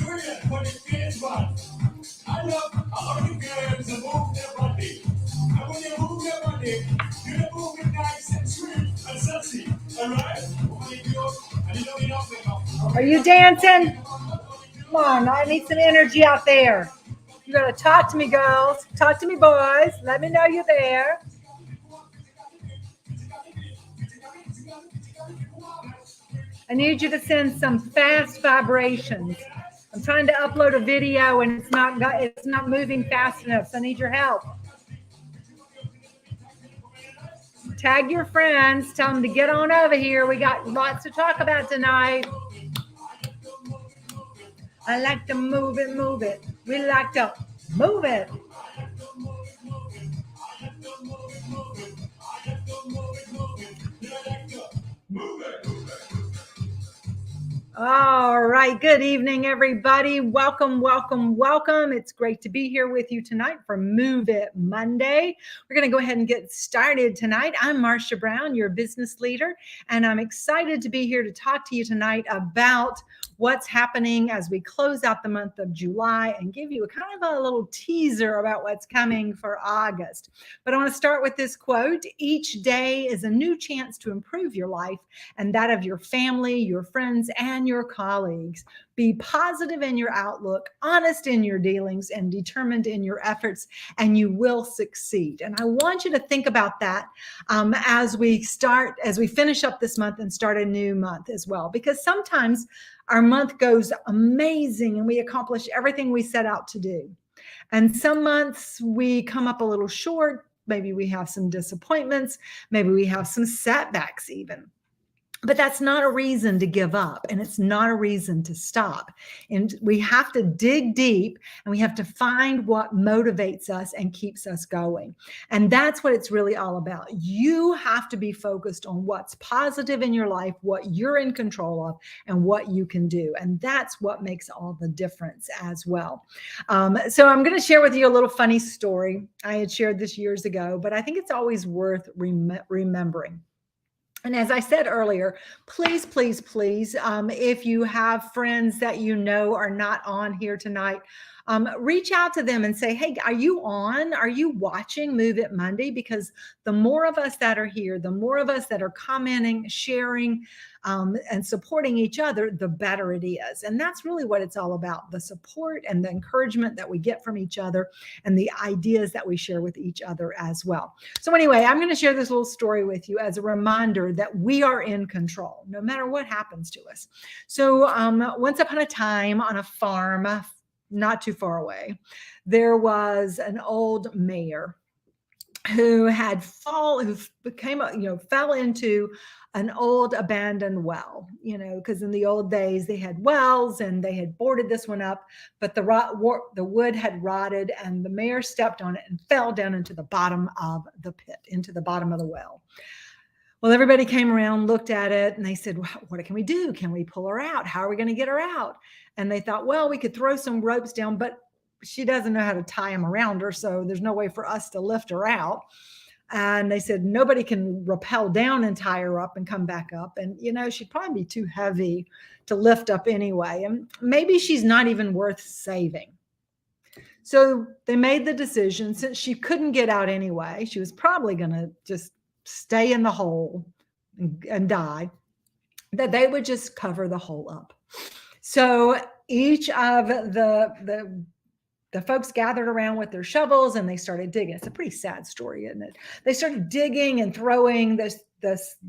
When it feels right. I love all the girls to move their body. And when you move your body, you move it nice and sweet and sexy. Alright? Are you dancing? Come on, I need some energy out there. You gotta talk to me, girls. Talk to me, boys. Let me know you're there. I need you to send some fast vibrations. I'm trying to upload a video and it's not moving fast enough, so I need your help. Tag your friends, tell them to get on over here. We got lots to talk about tonight. I like to move it, move it. We like to move it. All right. Good evening, everybody. Welcome, welcome, welcome. It's great to be here with you tonight for Move It Monday. We're going to go ahead and get started tonight. I'm Marcia Brown, your business leader, and I'm excited to be here to talk to you tonight about what's happening as we close out the month of July and give you a kind of a little teaser about what's coming for August. But I want to start with this quote: each day is a new chance to improve your life and that of your family, your friends, and your colleagues. Be positive in your outlook, honest in your dealings, and determined in your efforts, and you will succeed. And I want you to think about that as we finish up this month and start a new month as well, because sometimes our month goes amazing and we accomplish everything we set out to do. And some months we come up a little short. Maybe we have some disappointments. Maybe we have some setbacks even. But that's not a reason to give up, and it's not a reason to stop. And we have to dig deep, and we have to find what motivates us and keeps us going. And that's what it's really all about. You have to be focused on what's positive in your life, what you're in control of, and what you can do. And that's what makes all the difference as well. So I'm going to share with you a little funny story. I had shared this years ago, but I think it's always worth remembering. And as I said earlier, please, please, please, if you have friends that you know are not on here tonight, reach out to them and say, hey, are you on? Are you watching Move It Monday? Because the more of us that are here, the more of us that are commenting, sharing, and supporting each other, the better it is. And that's really what it's all about, the support and the encouragement that we get from each other and the ideas that we share with each other as well. So anyway, I'm going to share this little story with you as a reminder that we are in control, no matter what happens to us. So once upon a time on a farm, not too far away, there was an old mayor who fell into an old abandoned well, because in the old days they had wells and they had boarded this one up, but the wood had rotted and the mayor stepped on it and fell down into the bottom of the pit, into the bottom of the well. Well, everybody came around, looked at it, and they said, well, what can we do? Can we pull her out? How are we going to get her out? And they thought, well, we could throw some ropes down, but she doesn't know how to tie them around her, so there's no way for us to lift her out. And they said, nobody can rappel down and tie her up and come back up. And, she'd probably be too heavy to lift up anyway. And maybe she's not even worth saving. So they made the decision, since she couldn't get out anyway, she was probably going to just stay in the hole and die, that they would just cover the hole up. So each of the folks gathered around with their shovels and they started digging. It's a pretty sad story, isn't it? They started digging and throwing this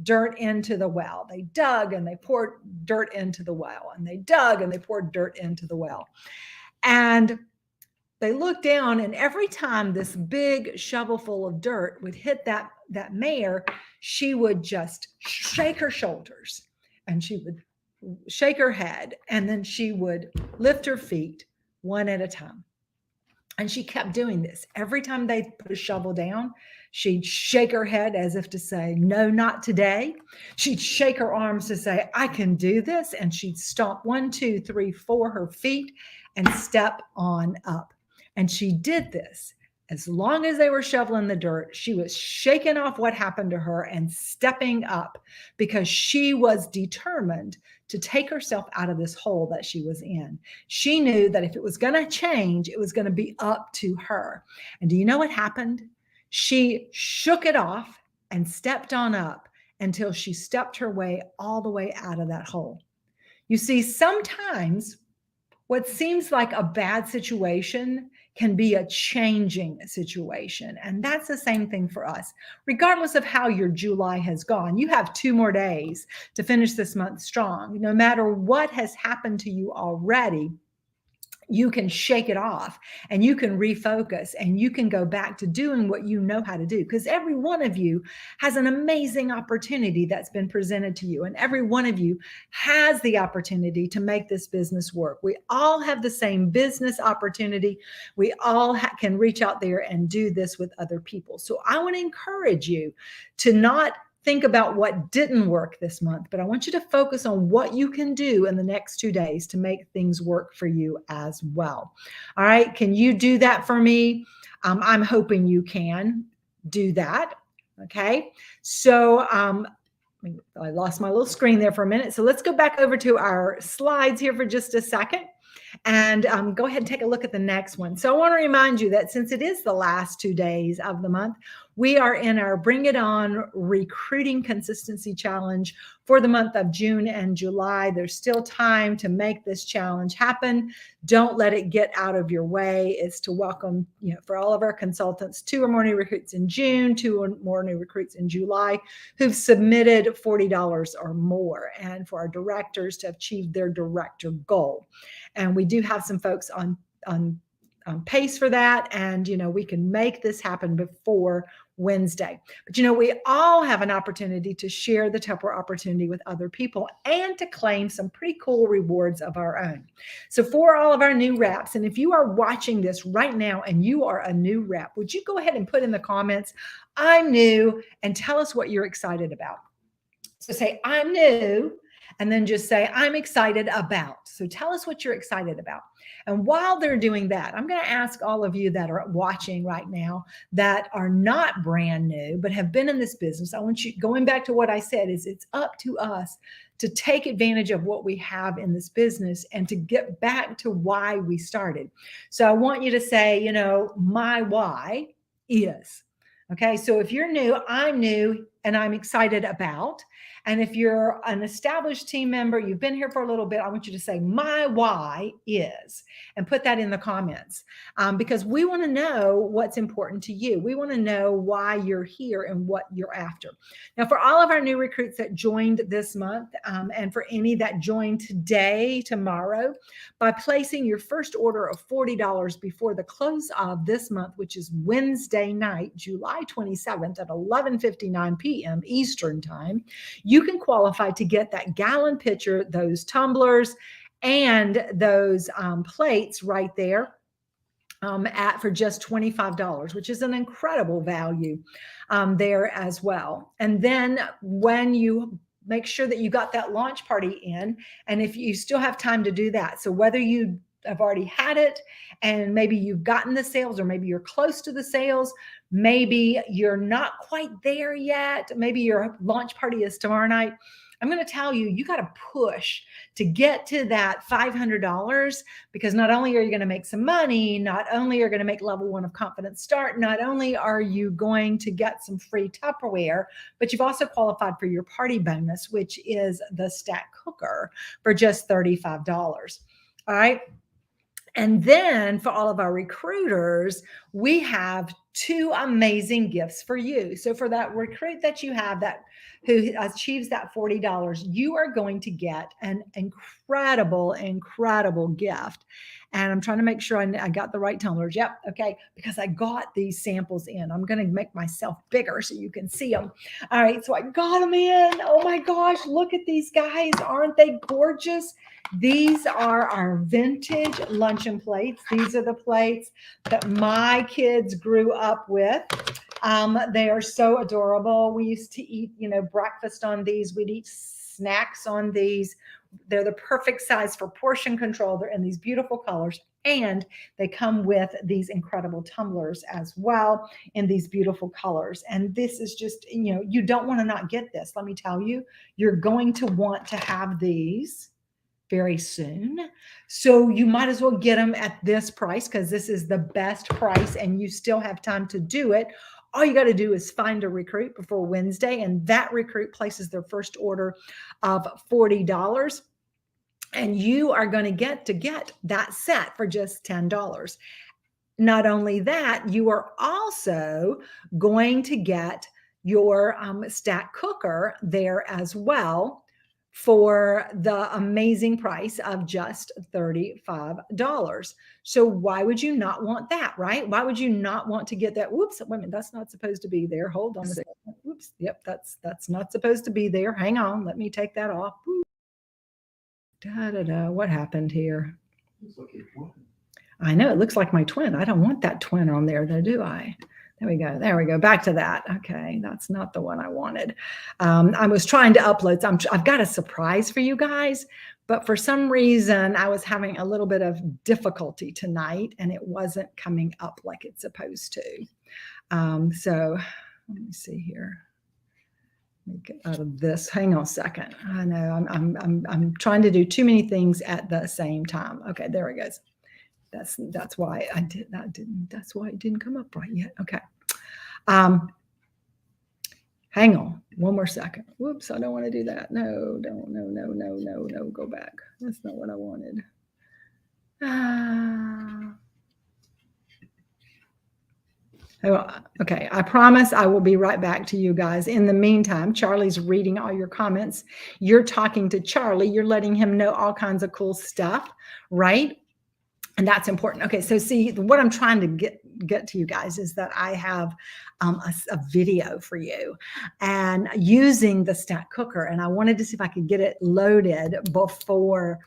dirt into the well. They dug and they poured dirt into the well, and they dug and they poured dirt into the well. And they looked down, and every time this big shovelful of dirt would hit that mayor, she would just shake her shoulders and she would shake her head, and then she would lift her feet one at a time. And she kept doing this. Every time they put a shovel down, she'd shake her head as if to say, no, not today. She'd shake her arms to say, I can do this. And she'd stomp 1, 2, 3, 4 her feet and step on up. And she did this as long as they were shoveling the dirt. She was shaking off what happened to her and stepping up, because she was determined to take herself out of this hole that she was in. She knew that if it was going to change, it was going to be up to her. And do you know what happened? She shook it off and stepped on up until she stepped her way all the way out of that hole. You see, sometimes what seems like a bad situation can be a changing situation. And that's the same thing for us. Regardless of how your July has gone, you have 2 more days to finish this month strong. No matter what has happened to you already, you can shake it off and you can refocus and you can go back to doing what you know how to do, because every one of you has an amazing opportunity that's been presented to you, and every one of you has the opportunity to make this business work. We all have the same business opportunity. We all can reach out there and do this with other people. So I want to encourage you to not think about what didn't work this month, but I want you to focus on what you can do in the next 2 days to make things work for you as well. All right. Can you do that for me? I'm hoping you can do that. Okay. So, I lost my little screen there for a minute. So let's go back over to our slides here for just a second and go ahead and take a look at the next one. So I want to remind you that since it is the last 2 days of the month, we are in our Bring It On Recruiting Consistency Challenge for the month of June and July. There's still time to make this challenge happen. Don't let it get out of your way. It's to welcome, for all of our consultants, 2 or more new recruits in June, 2 or more new recruits in July who've submitted $40 or more, and for our directors to achieve their director goal. And we do have some folks on pace for that. And, we can make this happen before Wednesday. But, we all have an opportunity to share the Tupperware opportunity with other people and to claim some pretty cool rewards of our own. So for all of our new reps, and if you are watching this right now and you are a new rep, would you go ahead and put in the comments, I'm new, and tell us what you're excited about. So say, I'm new, and then just say, I'm excited about. So tell us what you're excited about. And while they're doing that, I'm going to ask all of you that are watching right now that are not brand new, but have been in this business. I want you, going back to what I said, is it's up to us to take advantage of what we have in this business and to get back to why we started. So I want you to say, my why is. Okay, so if you're new, I'm new and I'm excited about. And if you're an established team member, you've been here for a little bit, I want you to say, my why is, and put that in the comments, because we want to know what's important to you. We want to know why you're here and what you're after. Now, for all of our new recruits that joined this month, and for any that joined today, tomorrow, by placing your first order of $40 before the close of this month, which is Wednesday night, July 27th at 11:59 p.m. Eastern Time, you can qualify to get that gallon pitcher, those tumblers, and those plates right there for just $25, which is an incredible value there as well. And then when you make sure that you got that launch party in, and if you still have time to do that, so whether you have already had it and maybe you've gotten the sales, or maybe you're close to the sales, maybe you're not quite there yet, maybe your launch party is tomorrow night, I'm going to tell you, you got to push to get to that $500, because not only are you going to make some money, not only are you going to make level 1 of confidence start, not only are you going to get some free Tupperware, but you've also qualified for your party bonus, which is the stack cooker for just $35. All right. And then for all of our recruiters, we have 2 amazing gifts for you. So for that recruit that you have that who achieves that $40, you are going to get an incredible gift. And I'm trying to make sure I got the right tumblers. Yep. Okay. Because I got these samples in. I'm going to make myself bigger so you can see them. All right. So I got them in. Oh my gosh. Look at these guys. Aren't they gorgeous? These are our vintage luncheon plates. These are the plates that my kids grew up with. They are so adorable. We used to eat, breakfast on these. We'd eat snacks on these. They're the perfect size for portion control. They're in these beautiful colors, and they come with these incredible tumblers as well in these beautiful colors. And this is just, you don't want to not get this. Let me tell you, you're going to want to have these very soon. So you might as well get them at this price because this is the best price and you still have time to do it. All you got to do is find a recruit before Wednesday, and that recruit places their first order of $40. And you are going to get that set for just $10. Not only that, you are also going to get your stack cooker there as well for the amazing price of just $35. So why would you not want that, right? Why would you not want to get that? Whoops, wait a minute, that's not supposed to be there. Hold on a second. Whoops, yep, that's not supposed to be there. Hang on, let me take that off. What happened here? I know, it looks like my twin. I don't want that twin on there though, do I? There we go. Back to that. Okay, that's not the one I wanted. I was trying to upload. I've got a surprise for you guys, but for some reason I was having a little bit of difficulty tonight and it wasn't coming up like it's supposed to. So let me see here. Let me get out of this. Hang on a second. I know I'm trying to do too many things at the same time. Okay, there it goes. That's why I did that. That's why it didn't come up right yet. Okay. Hang on one more second. Whoops, I don't want to do that. No, don't. No. Go back. That's not what I wanted. Okay, I promise I will be right back to you guys. In the meantime, Charlie's reading all your comments. You're talking to Charlie. You're letting him know all kinds of cool stuff, right? And that's important. Okay, so see, what I'm trying to get to you guys is that I have a video for you and using the stack cooker. And I wanted to see if I could get it loaded before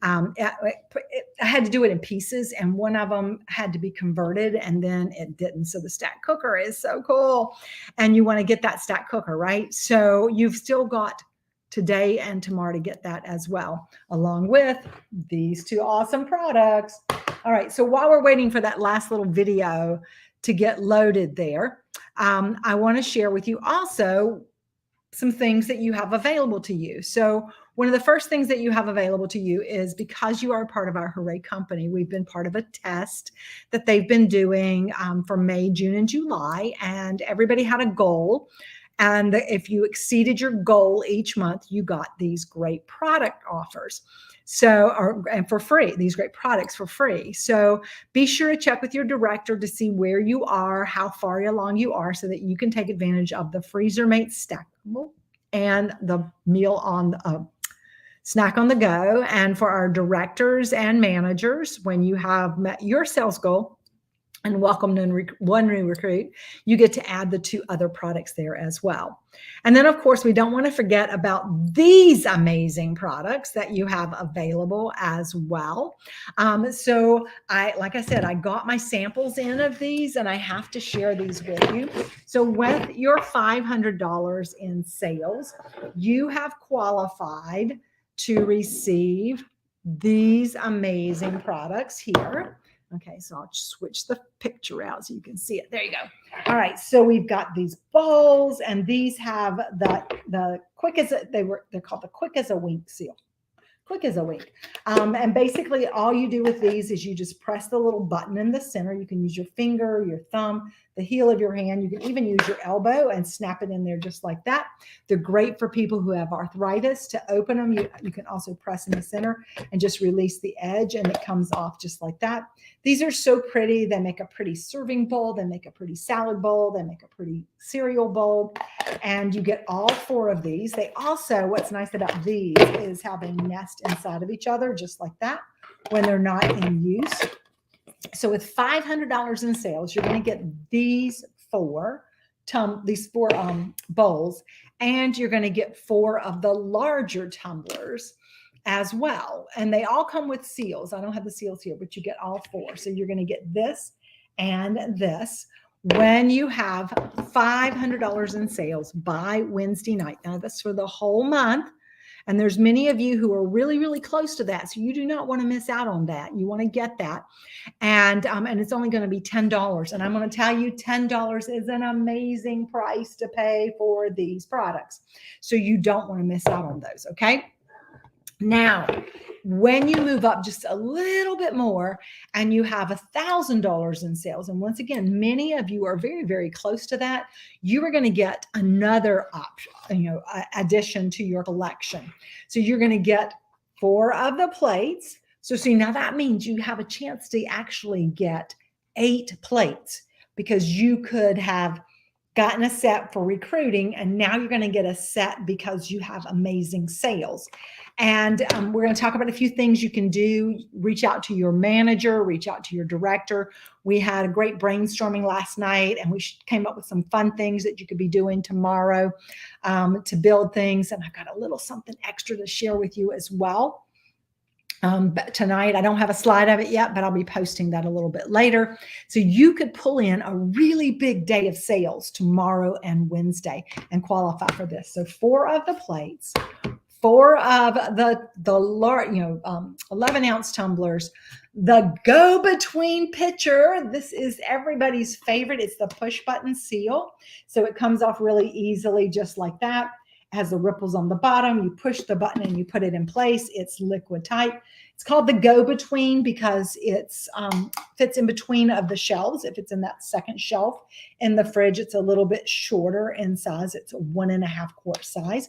I had to do it in pieces, and one of them had to be converted and then it didn't. So the stack cooker is so cool. And you want to get that stack cooker, right? So you've still got today and tomorrow to get that as well, along with these two awesome products. All right, so while we're waiting for that last little video to get loaded there, I want to share with you also some things that you have available to you. So one of the first things that you have available to you is, because you are a part of our Hooray Company, we've been part of a test that they've been doing for May, June, and July, and everybody had a goal. And if you exceeded your goal each month, you got these great product offers. And for free, these great products for free. So be sure to check with your director to see where you are, how far along you are, so that you can take advantage of the Freezer Mate Stackable and the meal on snack on the go. And for our directors and managers, when you have met your sales goal and welcome one new recruit, you get to add the two other products there as well. And then, of course, we don't want to forget about these amazing products that you have available as well. So like I said, I got my samples in of these and I have to share these with you. So with your $500 in sales, you have qualified to receive these amazing products here. Okay, so I'll switch the picture out so you can see it. There you go. All right, so we've got these bowls, and these have the quick as they're called the quick as a wink seal. Quick as a wink. And basically all you do with these is you just press the little button in the center. You can use your finger, your thumb, the heel of your hand. You can even use your elbow and snap it in there just like that. They're great for people who have arthritis to open them. You can also press in the center and just release the edge and it comes off just like that. These are so pretty. They make a pretty serving bowl. They make a pretty salad bowl. They make a pretty cereal bowl. And you get all four of these. They also, what's nice about these is how they nest inside of each other just like that when they're not in use. So with $500 in sales, you're going to get these four bowls, and you're going to get four of the larger tumblers as well. And they all come with seals. I don't have the seals here, but you get all four. So you're going to get this and this when you have $500 in sales by Wednesday night. Now that's for the whole month. And there's many of you who are really, really close to that. So you do not want to miss out on that. You want to get that. And it's only going to be $10. And I'm going to tell you, $10 is an amazing price to pay for these products. So you don't want to miss out on those. Okay. Now, when you move up just a little bit more and you have $1,000 in sales, and once again, many of you are very, very close to that, you are going to get another option, addition to your collection. So you're going to get 4 of the plates. So see, now that means you have a chance to actually get 8 plates, because you could have gotten a set for recruiting, and now you're going to get a set because you have amazing sales. And we're going to talk about a few things you can do. Reach out to your manager, reach out to your director. We had a great brainstorming last night, and we came up with some fun things that you could be doing tomorrow to build things. And I've got a little something extra to share with you as well. But tonight, I don't have a slide of it yet, but I'll be posting that a little bit later. So you could pull in a really big day of sales tomorrow and Wednesday and qualify for this. So 4 of the plates, 4 of the large, 11-ounce tumblers, the go-between pitcher. This is everybody's favorite. It's the push button seal. So it comes off really easily, just like that. Has the ripples on the bottom. You push the button and you put it in place. It's liquid type. It's called the go-between because it's fits in between of the shelves. If it's in that second shelf in the fridge, it's a little bit shorter in size. It's a 1.5 quart size.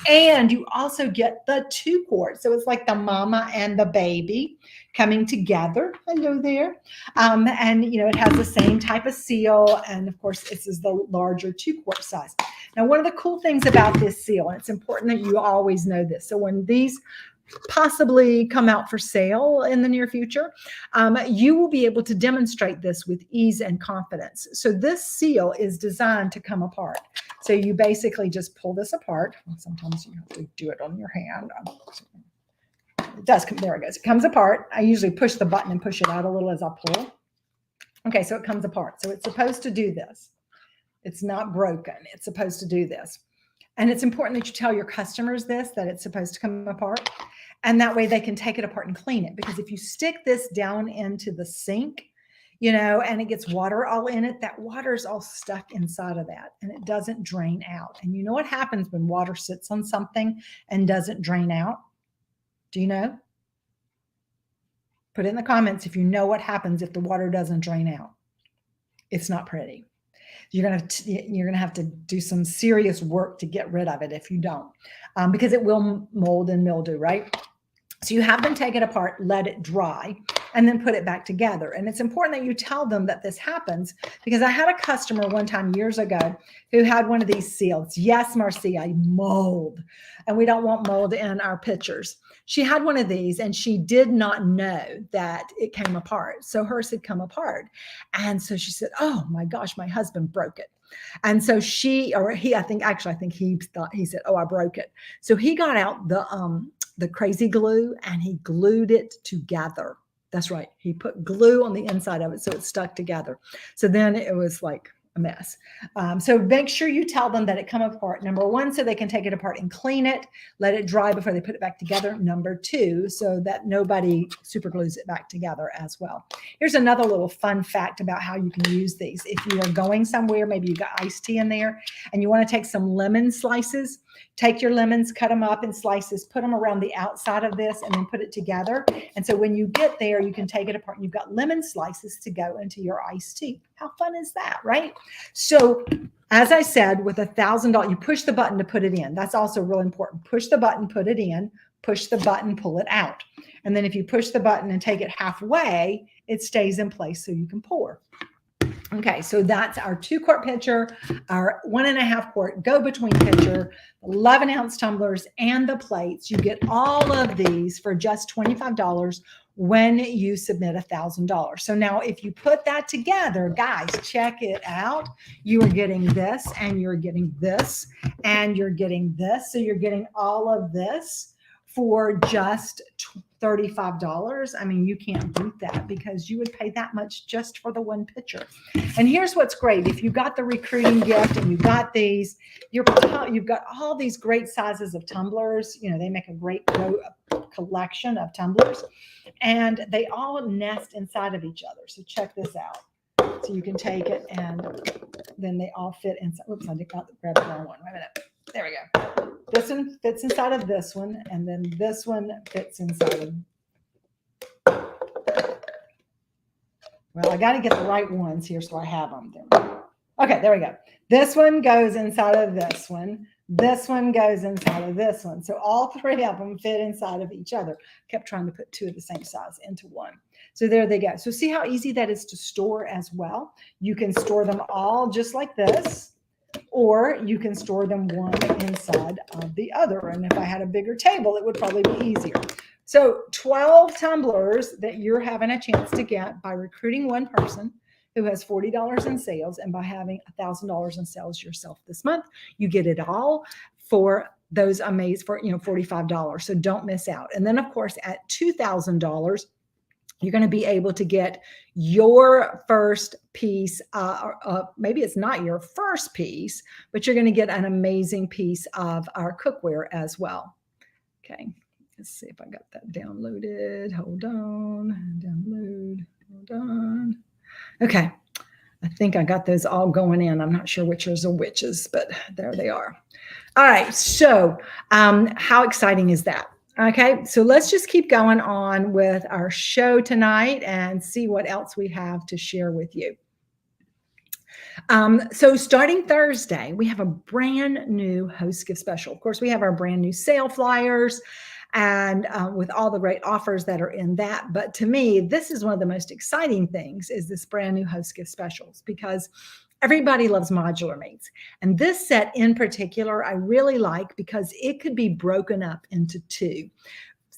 And you also get the 2 quart. So it's like the mama and the baby coming together. Hello there. And it has the same type of seal. And of course, this is the larger 2 quart size. Now, one of the cool things about this seal, and it's important that you always know this. So when these possibly come out for sale in the near future, you will be able to demonstrate this with ease and confidence. So this seal is designed to come apart. So you basically just pull this apart. Well, sometimes you have to do it on your hand. It does come, there it goes. It comes apart. I usually push the button and push it out a little as I pull. Okay, so it comes apart. So it's supposed to do this. It's not broken. It's supposed to do this. And it's important that you tell your customers this, that it's supposed to come apart. And that way they can take it apart and clean it. Because if you stick this down into the sink, and it gets water all in it, that water is all stuck inside of that and it doesn't drain out. And you know what happens when water sits on something and doesn't drain out? Do you know? Put it in the comments if you know what happens if the water doesn't drain out. It's not pretty. You're gonna have to do some serious work to get rid of it if you don't, because it will mold and mildew, right? So you have them take it apart, let it dry, and then put it back together. And it's important that you tell them that this happens, because I had a customer one time years ago who had one of these seals. Yes, Marcia, mold. And we don't want mold in our pitchers. She had one of these and she did not know that it came apart. So hers had come apart. And so she said, oh my gosh, my husband broke it. And so I think he thought, he said, oh, I broke it. So he got out the crazy glue and he glued it together. That's right. He put glue on the inside of it so it stuck together. So then it was like a mess. So make sure you tell them that it come apart. Number 1, so they can take it apart and clean it, let it dry before they put it back together. Number 2, so that nobody super glues it back together as well. Here's another little fun fact about how you can use these. If you are going somewhere, maybe you got iced tea in there and you want to take some lemon slices, take your lemons, cut them up in slices, put them around the outside of this and then put it together. And so when you get there, you can take it apart and you've got lemon slices to go into your iced tea. How fun is that, right? So as I said, with $1,000, you push the button to put it in. That's also really important. Push the button, put it in, push the button, pull it out. And then if you push the button and take it halfway, it stays in place so you can pour. Okay, so that's our 2 quart pitcher, our 1.5 quart go-between pitcher, 11-ounce tumblers, and the plates. You get all of these for just $25 when you submit $1,000. So now if you put that together, guys, check it out. You are getting this, and you're getting this, and you're getting this. So you're getting all of this for just $35. I mean, you can't beat that because you would pay that much just for the one pitcher. And here's what's great. If you got the recruiting gift and you got these, you've got all these great sizes of tumblers. You know, they make a great collection of tumblers, and they all nest inside of each other. So check this out. So you can take it and then they all fit inside. Oops, I did not grab the wrong one. Wait a minute. There we go. This one fits inside of this one, and then this one fits inside of. Well, I got to get the right ones here so I have them. There we go. Okay, there we go. This one goes inside of this one. This one goes inside of this one. So all three of them fit inside of each other. Kept trying to put two of the same size into one. So there they go. So see how easy that is to store as well. You can store them all just like this, or you can store them one inside of the other. And if I had a bigger table, it would probably be easier. So 12 tumblers that you're having a chance to get by recruiting one person who has $40 in sales, and by having $1,000 in sales yourself this month. You get it all for those amazing, for $45. So don't miss out. And then of course at $2,000, you're going to be able to get your first piece. Maybe it's not your first piece, but you're going to get an amazing piece of our cookware as well. Okay, let's see if I got that downloaded. Hold on, download. Hold on. Okay, I think I got those all going in. I'm not sure which are whiches, but there they are. All right, so how exciting is that? Okay, so let's just keep going on with our show tonight and see what else we have to share with you. So starting Thursday, we have a brand new host gift special. Of course, we have our brand new sale flyers and with all the great offers that are in that. But to me, this is one of the most exciting things is this brand new host gift specials, because everybody loves modular mates. And this set in particular, I really like because it could be broken up into two.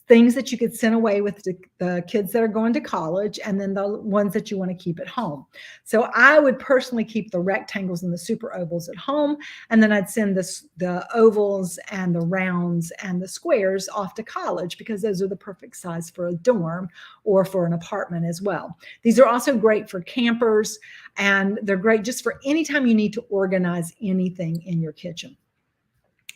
Things that you could send away with the kids that are going to college, and then the ones that you want to keep at home. So I would personally keep the rectangles and the super ovals at home, and then I'd send the ovals and the rounds and the squares off to college, because those are the perfect size for a dorm or for an apartment as well. These are also great for campers, and they're great just for anytime you need to organize anything in your kitchen.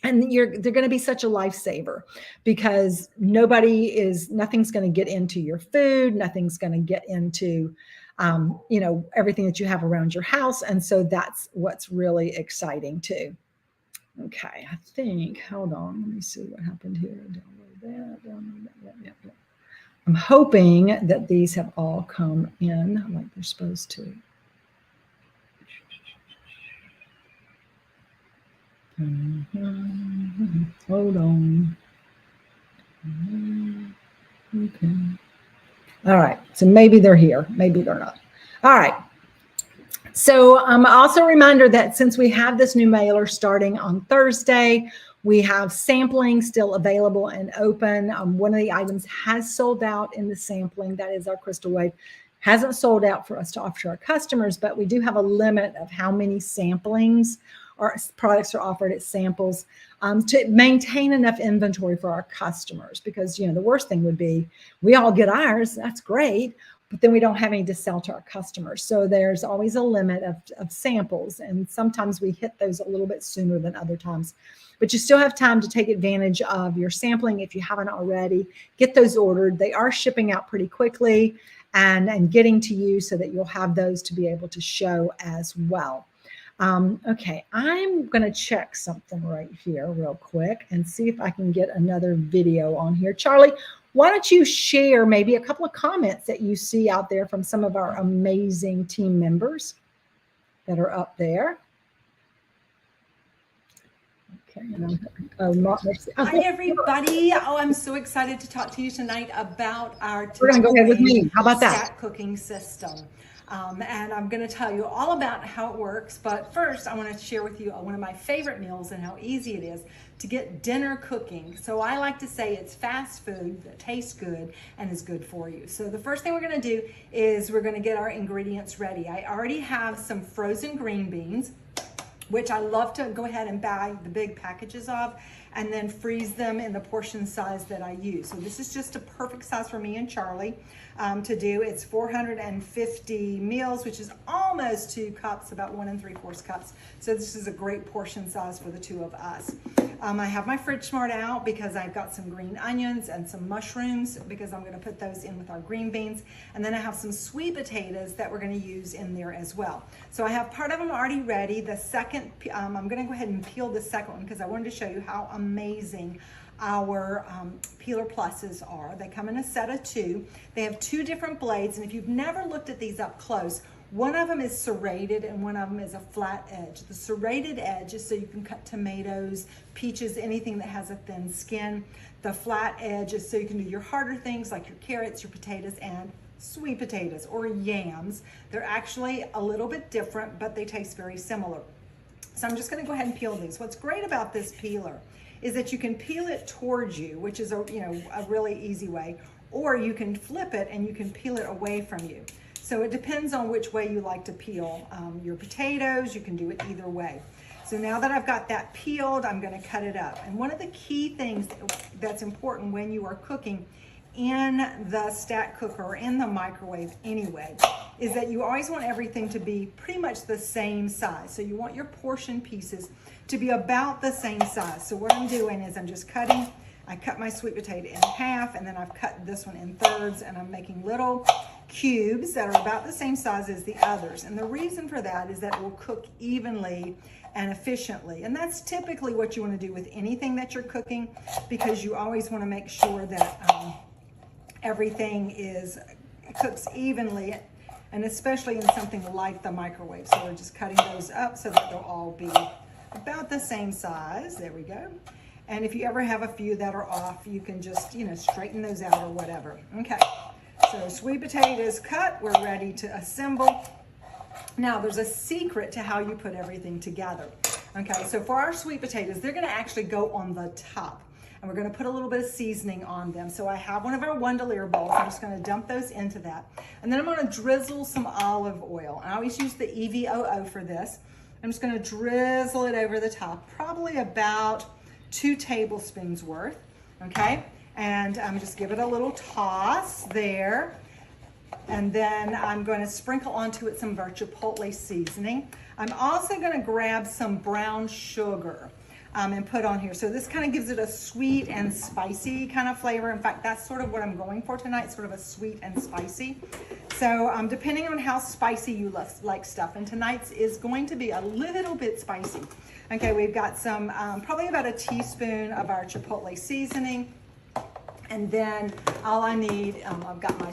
And they're going to be such a lifesaver, because nothing's going to get into your food. Nothing's going to get into, everything that you have around your house. And so that's what's really exciting too. Okay, I think, hold on, let me see what happened here. Download that. Yeah. I'm hoping that these have all come in like they're supposed to. Hold on. Okay. All right. So maybe they're here. Maybe they're not. All right. So also a reminder that since we have this new mailer starting on Thursday, we have sampling still available and open. One of the items has sold out in the sampling. That is our Crystal Wave. Hasn't sold out for us to offer to our customers, but we do have a limit of how many samplings or products are offered at samples to maintain enough inventory for our customers. Because, the worst thing would be we all get ours. That's great. But then we don't have any to sell to our customers. So there's always a limit of samples. And sometimes we hit those a little bit sooner than other times. But you still have time to take advantage of your sampling if you haven't already. Get those ordered. They are shipping out pretty quickly and getting to you so that you'll have those to be able to show as well. Okay, I'm going to check something right here real quick and see if I can get another video on here. Charlie, why don't you share maybe a couple of comments that you see out there from some of our amazing team members that are up there. Okay. Hi, everybody. Oh, I'm so excited to talk to you tonight about our We're going to go ahead with me. How about that? Stack cooking system. And I'm going to tell you all about how it works. But first, I want to share with you one of my favorite meals and how easy it is to get dinner cooking. So I like to say it's fast food that tastes good and is good for you. So the first thing we're going to do is we're going to get our ingredients ready. I already have some frozen green beans, which I love to go ahead and buy the big packages of. and then freeze them in the portion size that I use. So this is just a perfect size for me and Charlie to do. It's 450 meals, which is almost 2 cups, about 1 3/4 cups. So this is a great portion size for the two of us. I have my Fridge Smart out because I've got some green onions and some mushrooms because I'm going to put those in with our green beans. And then I have some sweet potatoes that we're going to use in there as well. So I have part of them already ready. The second, I'm going to go ahead and peel the second one because I wanted to show you how amazing our peeler pluses are. They come in a set of 2. They have 2 different blades, and if you've never looked at these up close, one of them is serrated and one of them is a flat edge. The serrated edge is so you can cut tomatoes, peaches, anything that has a thin skin. The flat edge is so you can do your harder things like your carrots, your potatoes, and sweet potatoes or yams. They're actually a little bit different, but they taste very similar. So I'm just going to go ahead and peel these. What's great about this peeler is that you can peel it towards you, which is a really easy way, or you can flip it and you can peel it away from you. So it depends on which way you like to peel your potatoes. You can do it either way. So now that I've got that peeled, I'm going to cut it up. And one of the key things that's important when you are cooking in the stack cooker or in the microwave anyway, is that you always want everything to be pretty much the same size. So you want your portion pieces to be about the same size. So what I'm doing is I'm just cutting. I cut my sweet potato in half, and then I've cut this one in thirds, and I'm making little cubes that are about the same size as the others. And the reason for that is that it will cook evenly and efficiently. And that's typically what you want to do with anything that you're cooking, because you always want to make sure that everything cooks evenly, and especially in something like the microwave. So we're just cutting those up so that they'll all be about the same size. There we go. And if you ever have a few that are off, you can just, straighten those out or whatever. Okay, so sweet potatoes cut, we're ready to assemble. Now there's a secret to how you put everything together. Okay, so for our sweet potatoes, they're gonna actually go on the top, and we're gonna put a little bit of seasoning on them. So I have one of our Wonderlier bowls. I'm just gonna dump those into that. And then I'm gonna drizzle some olive oil. And I always use the EVOO for this. I'm just gonna drizzle it over the top, probably about 2 tablespoons worth, okay? And just give it a little toss there. And then I'm going to sprinkle onto it some of our chipotle seasoning. I'm also going to grab some brown sugar and put on here. So this kind of gives it a sweet and spicy kind of flavor. In fact, that's sort of what I'm going for tonight, sort of a sweet and spicy. So depending on how spicy you like stuff, and tonight's is going to be a little bit spicy. Okay, we've got some, probably about a teaspoon of our chipotle seasoning. And then all I need, I've got my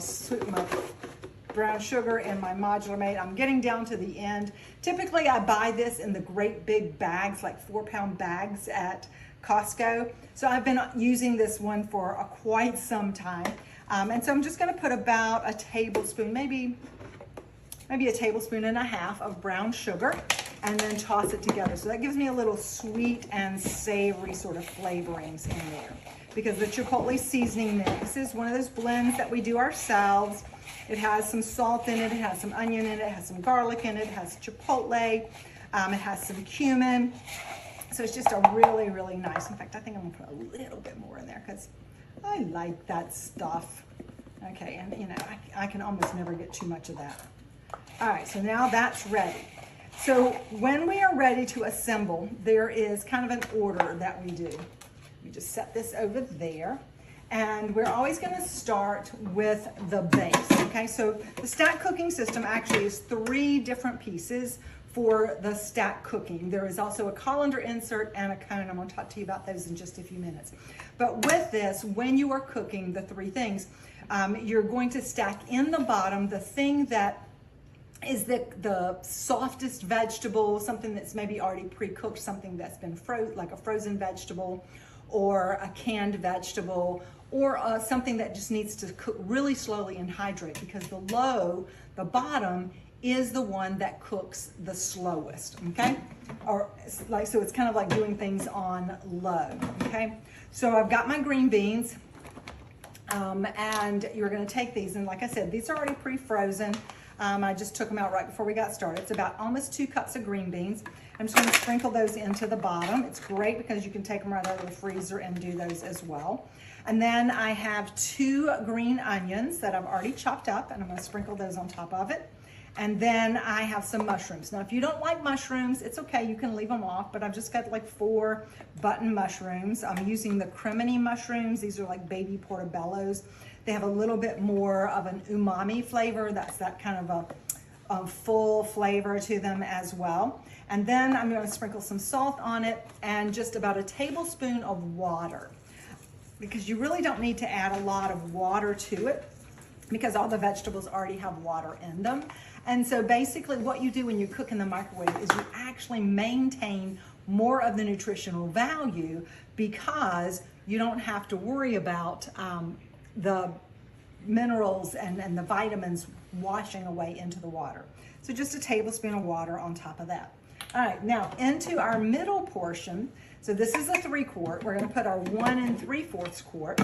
brown sugar and my Modular Made. I'm getting down to the end. Typically I buy this in the great big bags, like 4-pound bags at Costco. So I've been using this one for quite some time. And so I'm just gonna put about a tablespoon, maybe a tablespoon and a half of brown sugar, and then toss it together. So that gives me a little sweet and savory sort of flavorings in there. Because the Chipotle seasoning mix is one of those blends that we do ourselves. It has some salt in it, it has some onion in it, it has some garlic in it, it has chipotle, it has some cumin. So it's just a really, really nice. In fact, I think I'm gonna put a little bit more in there because I like that stuff. Okay, and I can almost never get too much of that. All right, so now that's ready. So when we are ready to assemble, there is kind of an order that we do. We just set this over there, and we're always going to start with the base. Okay, so the stack cooking system actually is 3 different pieces for the stack cooking. There is also a colander insert and a cone. I'm going to talk to you about those in just a few minutes. But with this, when you are cooking the 3 things, you're going to stack in the bottom the thing that is the softest vegetable, something that's maybe already pre-cooked, something that's been like a frozen vegetable, or a canned vegetable, or something that just needs to cook really slowly and hydrate, because the bottom is the one that cooks the slowest, okay? So it's kind of like doing things on low, okay? So I've got my green beans, and you're gonna take these, and like I said, these are already pre-frozen. I just took them out right before we got started. It's about almost 2 cups of green beans. I'm just going to sprinkle those into the bottom. It's great because you can take them right out of the freezer and do those as well. And then I have 2 green onions that I've already chopped up, and I'm going to sprinkle those on top of it. And then I have some mushrooms. Now, if you don't like mushrooms, it's okay. You can leave them off, but I've just got like 4 button mushrooms. I'm using the crimini mushrooms. These are like baby portobellos. They have a little bit more of an umami flavor. That's that kind of a full flavor to them as well. And then I'm going to sprinkle some salt on it and just about a tablespoon of water, because you really don't need to add a lot of water to it because all the vegetables already have water in them. And so basically what you do when you cook in the microwave is you actually maintain more of the nutritional value because you don't have to worry about the minerals and the vitamins washing away into the water. So just a tablespoon of water on top of that. All right, now into our middle portion. So this is a 3-quart. We're going to put our 1 3/4 quart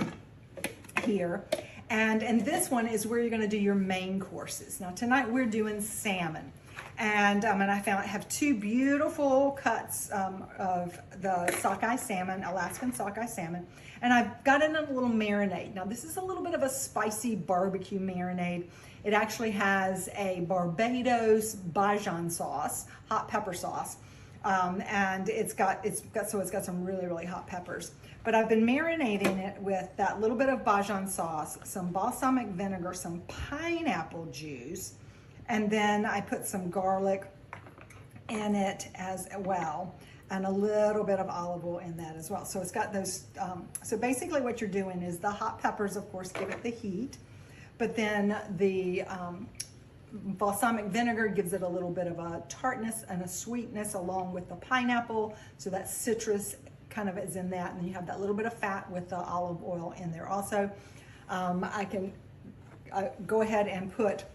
here. And this one is where you're going to do your main courses. Now tonight we're doing salmon. And I have 2 beautiful cuts of the sockeye salmon, Alaskan sockeye salmon. And I've got it in a little marinade. Now this is a little bit of a spicy barbecue marinade. It actually has a Barbados Bajan sauce, hot pepper sauce. And it's got some really, really hot peppers. But I've been marinating it with that little bit of Bajan sauce, some balsamic vinegar, some pineapple juice, and then I put some garlic in it as well, and a little bit of olive oil in that as well. So it's got those, so basically what you're doing is the hot peppers, of course, give it the heat, but then the balsamic vinegar gives it a little bit of a tartness and a sweetness along with the pineapple, so that citrus kind of is in that, and then you have that little bit of fat with the olive oil in there also. I can go ahead and put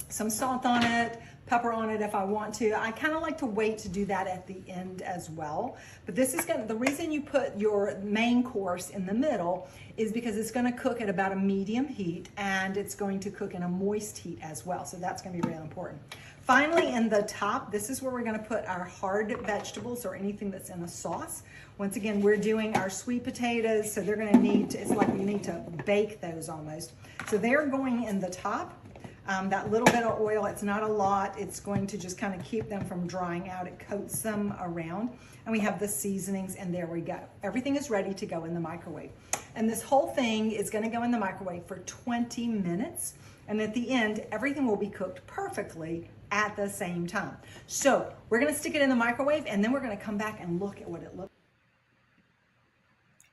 some salt on it, pepper on it if I want to. I kind of like to wait to do that at the end as well. But this is the reason you put your main course in the middle is because it's going to cook at about a medium heat, and it's going to cook in a moist heat as well. So that's going to be really important. Finally, in the top, this is where we're going to put our hard vegetables or anything that's in a sauce. Once again, we're doing our sweet potatoes, so they're going to need to, it's like you need to bake those almost. So they're going in the top. That little bit of oil, it's not a lot. It's going to just kind of keep them from drying out. It coats them around. And we have the seasonings, and there we go. Everything is ready to go in the microwave. And this whole thing is going to go in the microwave for 20 minutes. And at the end, everything will be cooked perfectly at the same time. So we're going to stick it in the microwave, and then we're going to come back and look at what it looks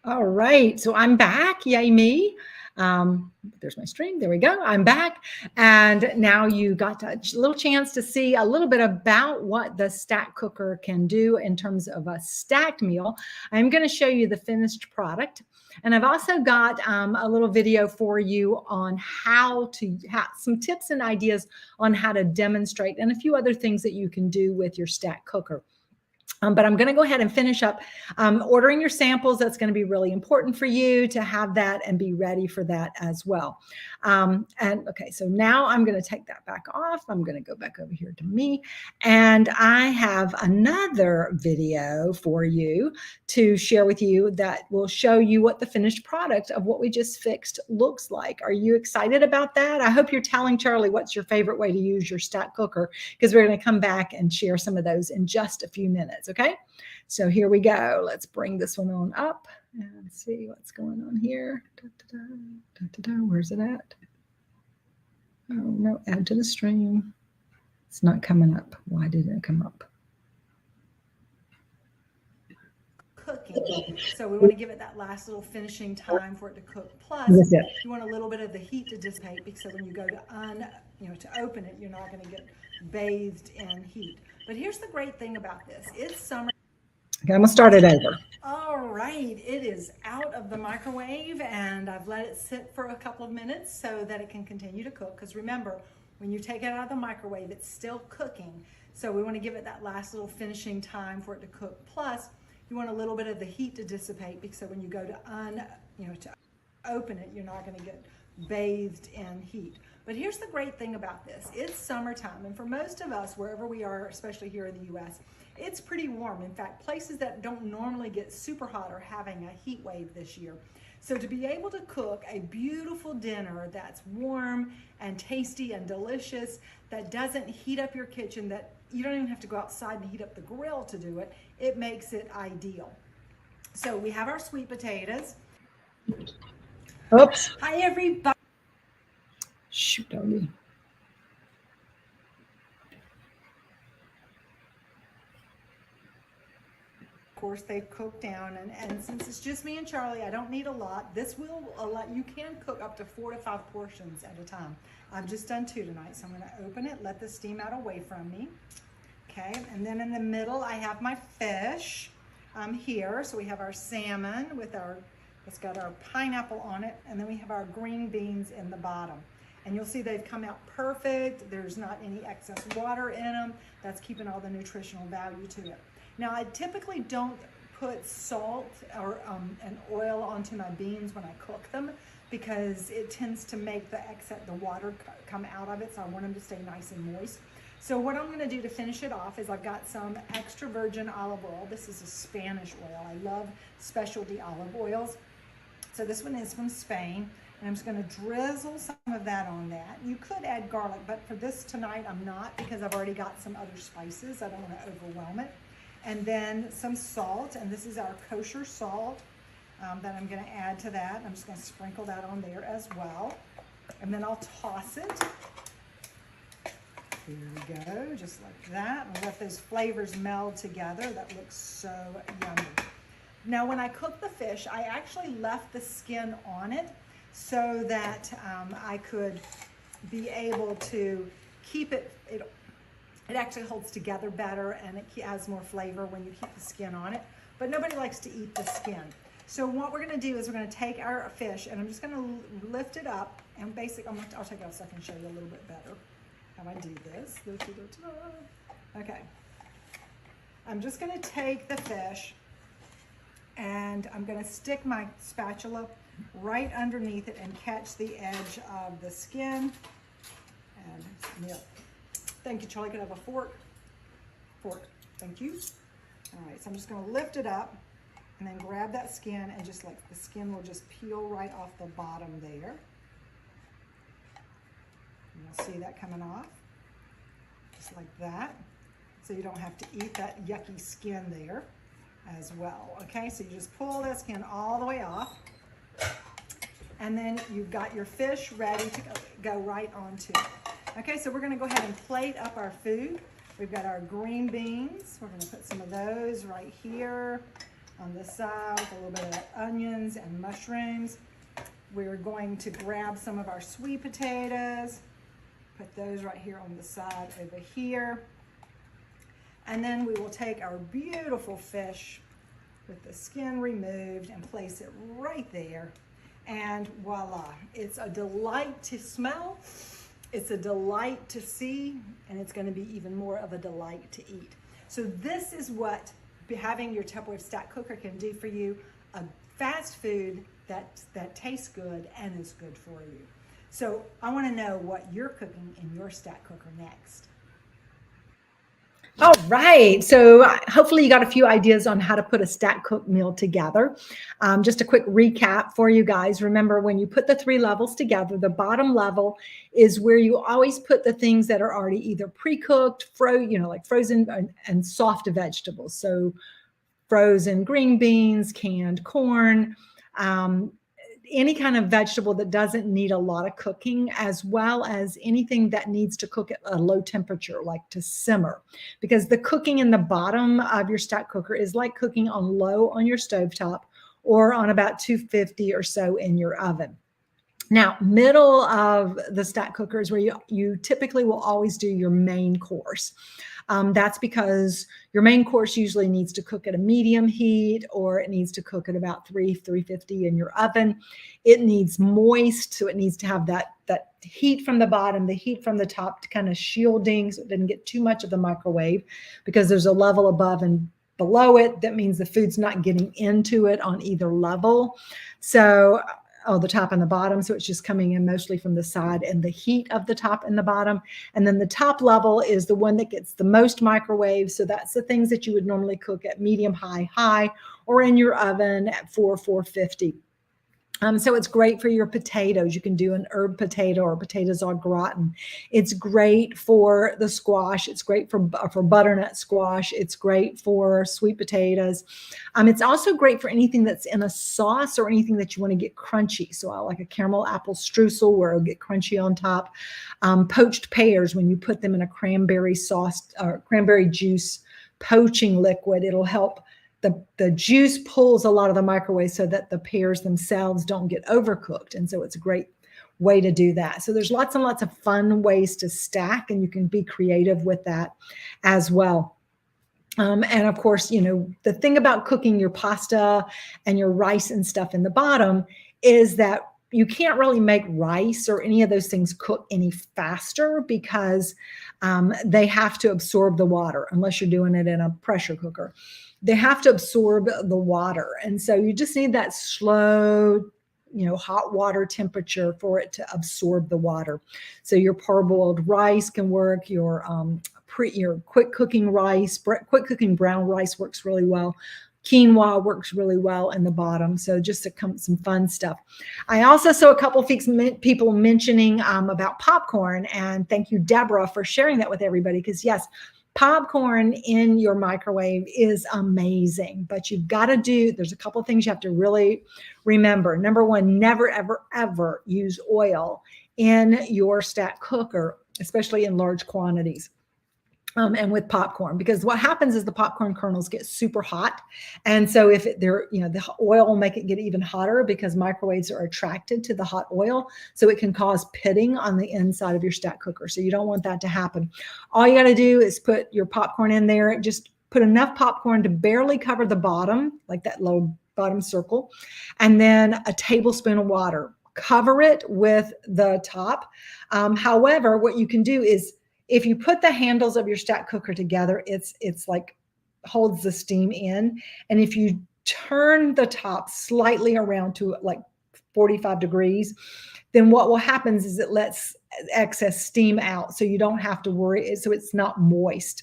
like. All right, so I'm back. Yay me. There's my stream. There we go. I'm back. And now you got a little chance to see a little bit about what the stack cooker can do in terms of a stacked meal. I'm going to show you the finished product. And I've also got a little video for you on how to have some tips and ideas on how to demonstrate and a few other things that you can do with your stack cooker. But I'm going to go ahead and finish up ordering your samples. That's going to be really important for you to have that and be ready for that as well. And okay, so now I'm going to take that back off. I'm going to go back over here to me. And I have another video for you to share with you that will show you what the finished product of what we just fixed looks like. Are you excited about that? I hope you're telling Charlie what's your favorite way to use your stack cooker, because we're going to come back and share some of those in just a few minutes. Okay, so here we go. Let's bring this one on up and see what's going on here. Where's it at? Oh, no, add to the stream. It's not coming up. Why didn't it come up? Cooking. So we want to give it that last little finishing time for it to cook. Plus, you want a little bit of the heat to dissipate, because when you go to open it, you're not going to get bathed in heat. But here's the great thing about this. It's summer. Okay, I'm going to start it over. All right, it is out of the microwave, and I've let it sit for a couple of minutes so that it can continue to cook. Because remember, when you take it out of the microwave, it's still cooking. So we want to give it that last little finishing time for it to cook. Plus, you want a little bit of the heat to dissipate, because when you go to to open it, you're not going to get bathed in heat. But here's the great thing about this. It's summertime, and for most of us, wherever we are, especially here in the US, it's pretty warm. In fact, places that don't normally get super hot are having a heat wave this year. So to be able to cook a beautiful dinner that's warm and tasty and delicious, that doesn't heat up your kitchen, that you don't even have to go outside and heat up the grill to do it, it makes it ideal. So we have our sweet potatoes. Oops. Hi, everybody. Shoot, doggy. Of course, they've cooked down, and since it's just me and Charlie, I don't need a lot. This will allow, you can cook up to 4 to 5 portions at a time. I've just done 2 tonight, so I'm going to open it, let the steam out away from me. Okay, and then in the middle, I have my fish here. So we have our salmon with it's got our pineapple on it, and then we have our green beans in the bottom. And you'll see they've come out perfect. There's not any excess water in them. That's keeping all the nutritional value to it. Now, I typically don't put salt or and oil onto my beans when I cook them, because it tends to make the water come out of it. So I want them to stay nice and moist. So what I'm going to do to finish it off is I've got some extra virgin olive oil. This is a Spanish oil. I love specialty olive oils. So this one is from Spain, and I'm just going to drizzle some of that on that. You could add garlic, but for this tonight I'm not, because I've already got some other spices. I don't want to overwhelm it. And then some salt, and this is our kosher salt that I'm going to add to that. I'm just going to sprinkle that on there as well. And then I'll toss it. Here we go, just like that. And let those flavors meld together. That looks so yummy. Now, when I cook the fish, I actually left the skin on it so that I could be able to keep it. It actually holds together better, and it has more flavor when you keep the skin on it. But nobody likes to eat the skin. So what we're going to do is we're going to take our fish, and I'm just going to lift it up, and basically, I'll take it off so I can show you a little bit better how I do this. Okay. I'm just going to take the fish, and I'm going to stick my spatula right underneath it and catch the edge of the skin. And thank you, Charlie. Could I have a fork? Fork. Thank you. All right, so I'm just going to lift it up and then grab that skin, and just like the skin will just peel right off the bottom there. And you'll see that coming off, just like that. So you don't have to eat that yucky skin there as well. Okay, so you just pull that skin all the way off, and then you've got your fish ready to go right onto it. Okay, so we're going to go ahead and plate up our food. We've got our green beans. We're going to put some of those right here on this side with a little bit of onions and mushrooms. We're going to grab some of our sweet potatoes, put those right here on the side over here. And then we will take our beautiful fish with the skin removed and place it right there. And voila, it's a delight to smell, it's a delight to see, and it's going to be even more of a delight to eat. So this is what having your Tupperware stack cooker can do for you, a fast food that tastes good and is good for you. So I want to know what you're cooking in your stack cooker next. All right. So hopefully you got a few ideas on how to put a stack cook meal together. Just a quick recap for you guys. Remember, when you put the 3 levels together, the bottom level is where you always put the things that are already either pre-cooked, like frozen and soft vegetables. So frozen green beans, canned corn, any kind of vegetable that doesn't need a lot of cooking, as well as anything that needs to cook at a low temperature, like to simmer, because the cooking in the bottom of your stack cooker is like cooking on low on your stovetop or on about 250 or so in your oven. Now, middle of the stack cooker is where you typically will always do your main course. That's because your main course usually needs to cook at a medium heat, or it needs to cook at about 350 in your oven. It needs moist, so it needs to have that heat from the bottom, the heat from the top to kind of shielding, so it doesn't get too much of the microwave, because there's a level above and below it. That means the food's not getting into it on either level. So the top and the bottom. So it's just coming in mostly from the side and the heat of the top and the bottom. And then the top level is the one that gets the most microwave. So that's the things that you would normally cook at medium, high, or in your oven at 450. So it's great for your potatoes. You can do an herb potato or potatoes au gratin. It's great for the squash. It's great for butternut squash. It's great for sweet potatoes. It's also great for anything that's in a sauce or anything that you want to get crunchy. So I like a caramel apple streusel where it'll get crunchy on top. Poached pears, when you put them in a cranberry sauce or cranberry juice poaching liquid, it'll help. The juice pulls a lot of the microwave so that the pears themselves don't get overcooked. And so it's a great way to do that. So there's lots and lots of fun ways to stack, and you can be creative with that as well. And of course, the thing about cooking your pasta and your rice and stuff in the bottom is that you can't really make rice or any of those things cook any faster because they have to absorb the water unless you're doing it in a pressure cooker. They have to absorb the water. And so you just need that slow, hot water temperature for it to absorb the water. So your parboiled rice can work, your quick cooking rice, quick cooking brown rice works really well. Quinoa works really well in the bottom. So just some fun stuff. I also saw a couple of people mentioning about popcorn, and thank you, Deborah, for sharing that with everybody. Because yes, popcorn in your microwave is amazing, but there's a couple of things you have to really remember. Number one, never, ever, ever use oil in your stack cooker, especially in large quantities. And with popcorn, because what happens is the popcorn kernels get super hot. And so if the oil will make it get even hotter because microwaves are attracted to the hot oil. So it can cause pitting on the inside of your stack cooker. So you don't want that to happen. All you got to do is put your popcorn in there. Just put enough popcorn to barely cover the bottom, like that low bottom circle. And then a tablespoon of water. Cover it with the top. However, what you can do is, if you put the handles of your stack cooker together, it's like holds the steam in. And if you turn the top slightly around to like 45 degrees, then what will happen is it lets excess steam out. So you don't have to worry. So it's not moist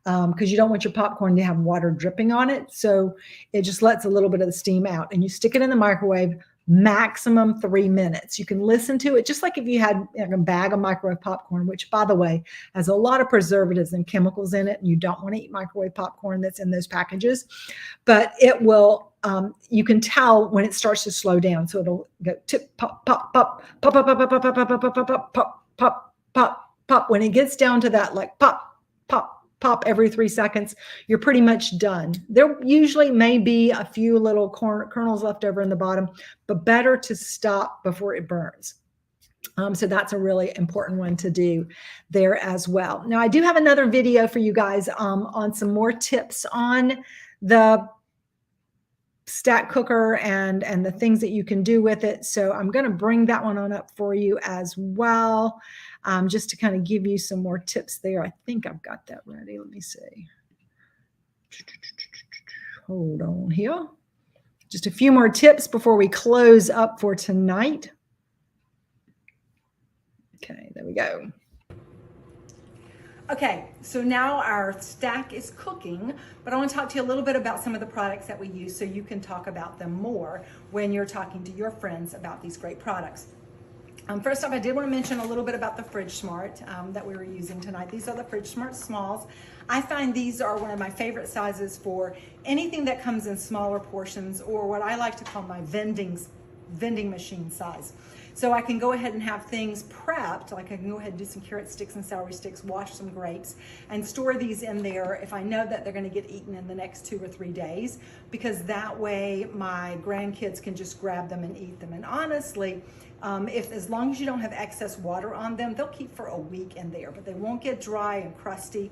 because you don't want your popcorn to have water dripping on it. So it just lets a little bit of the steam out, and you stick it in the microwave maximum 3 minutes. You can listen to it just like if you had a bag of microwave popcorn, which, by the way, has a lot of preservatives and chemicals in it, and you don't want to eat microwave popcorn that's in those packages. But it will, you can tell when it starts to slow down. So it'll go tip, pop, pop, pop, pop, pop, pop, pop, pop, pop, pop, pop, pop, pop, pop, pop, pop. When it gets down to that, like pop, pop, pop every 3 seconds, you're pretty much done. There usually may be a few little kernels left over in the bottom, but better to stop before it burns. So that's a really important one to do there as well. Now, I do have another video for you guys on some more tips on the stack cooker and the things that you can do with it. So I'm going to bring that one on up for you as well, just to kind of give you some more tips there. I think I've got that ready. Let me see. Hold on here. Just a few more tips before we close up for tonight. Okay, there we go. Okay, so now our stack is cooking, but I want to talk to you a little bit about some of the products that we use so you can talk about them more when you're talking to your friends about these great products. First off, I did want to mention a little bit about the Fridge Smart that we were using tonight. These are the Fridge Smart Smalls. I find these are one of my favorite sizes for anything that comes in smaller portions, or what I like to call my vending machine size. So I can go ahead and have things prepped, like I can go ahead and do some carrot sticks and celery sticks, wash some grapes, and store these in there if I know that they're going to get eaten in the next 2 or 3 days, because that way my grandkids can just grab them and eat them. And honestly, As long as you don't have excess water on them, they'll keep for a week in there, but they won't get dry and crusty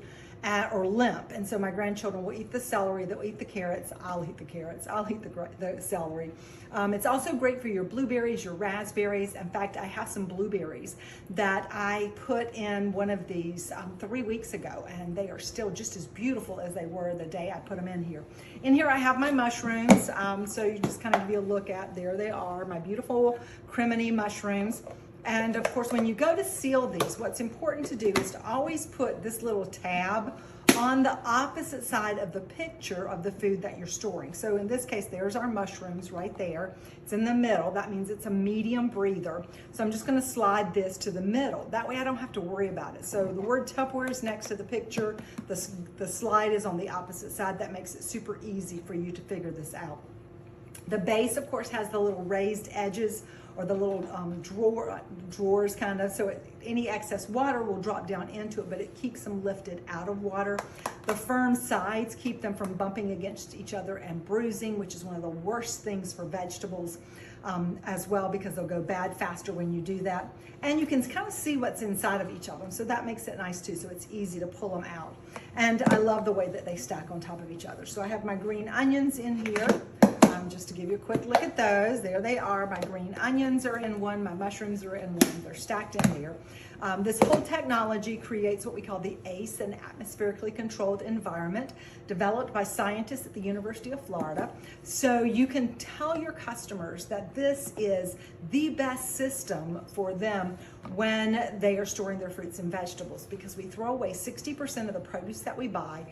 or limp. And so my grandchildren will eat the celery, they'll eat the carrots, I'll eat the carrots, I'll eat the celery. It's also great for your blueberries, your raspberries. In fact, I have some blueberries that I put in one of these 3 weeks ago, and they are still just as beautiful as they were the day I put them in here. In here I have my mushrooms, so you just kind of give you a look at, there they are, my beautiful crimini mushrooms. And of course, when you go to seal these, what's important to do is to always put this little tab on the opposite side of the picture of the food that you're storing. So in this case, there's our mushrooms right there. It's in the middle. That means it's a medium breather. So I'm just going to slide this to the middle. That way I don't have to worry about it. So the word Tupperware is next to the picture. The slide is on the opposite side. That makes it super easy for you to figure this out. The base, of course, has the little raised edges, or the little drawers kind of, so any excess water will drop down into it, but it keeps them lifted out of water. The firm sides keep them from bumping against each other and bruising, which is one of the worst things for vegetables as well, because they'll go bad faster when you do that. And you can kind of see what's inside of each of them, so that makes it nice too, so it's easy to pull them out. And I love the way that they stack on top of each other. So I have my green onions in here. Just to give you a quick look at those, there they are. My green onions are in one, my mushrooms are in one. They're stacked in there. This whole technology creates what we call the ACE, an atmospherically controlled environment, developed by scientists at the University of Florida. So you can tell your customers that this is the best system for them when they are storing their fruits and vegetables, because we throw away 60% of the produce that we buy.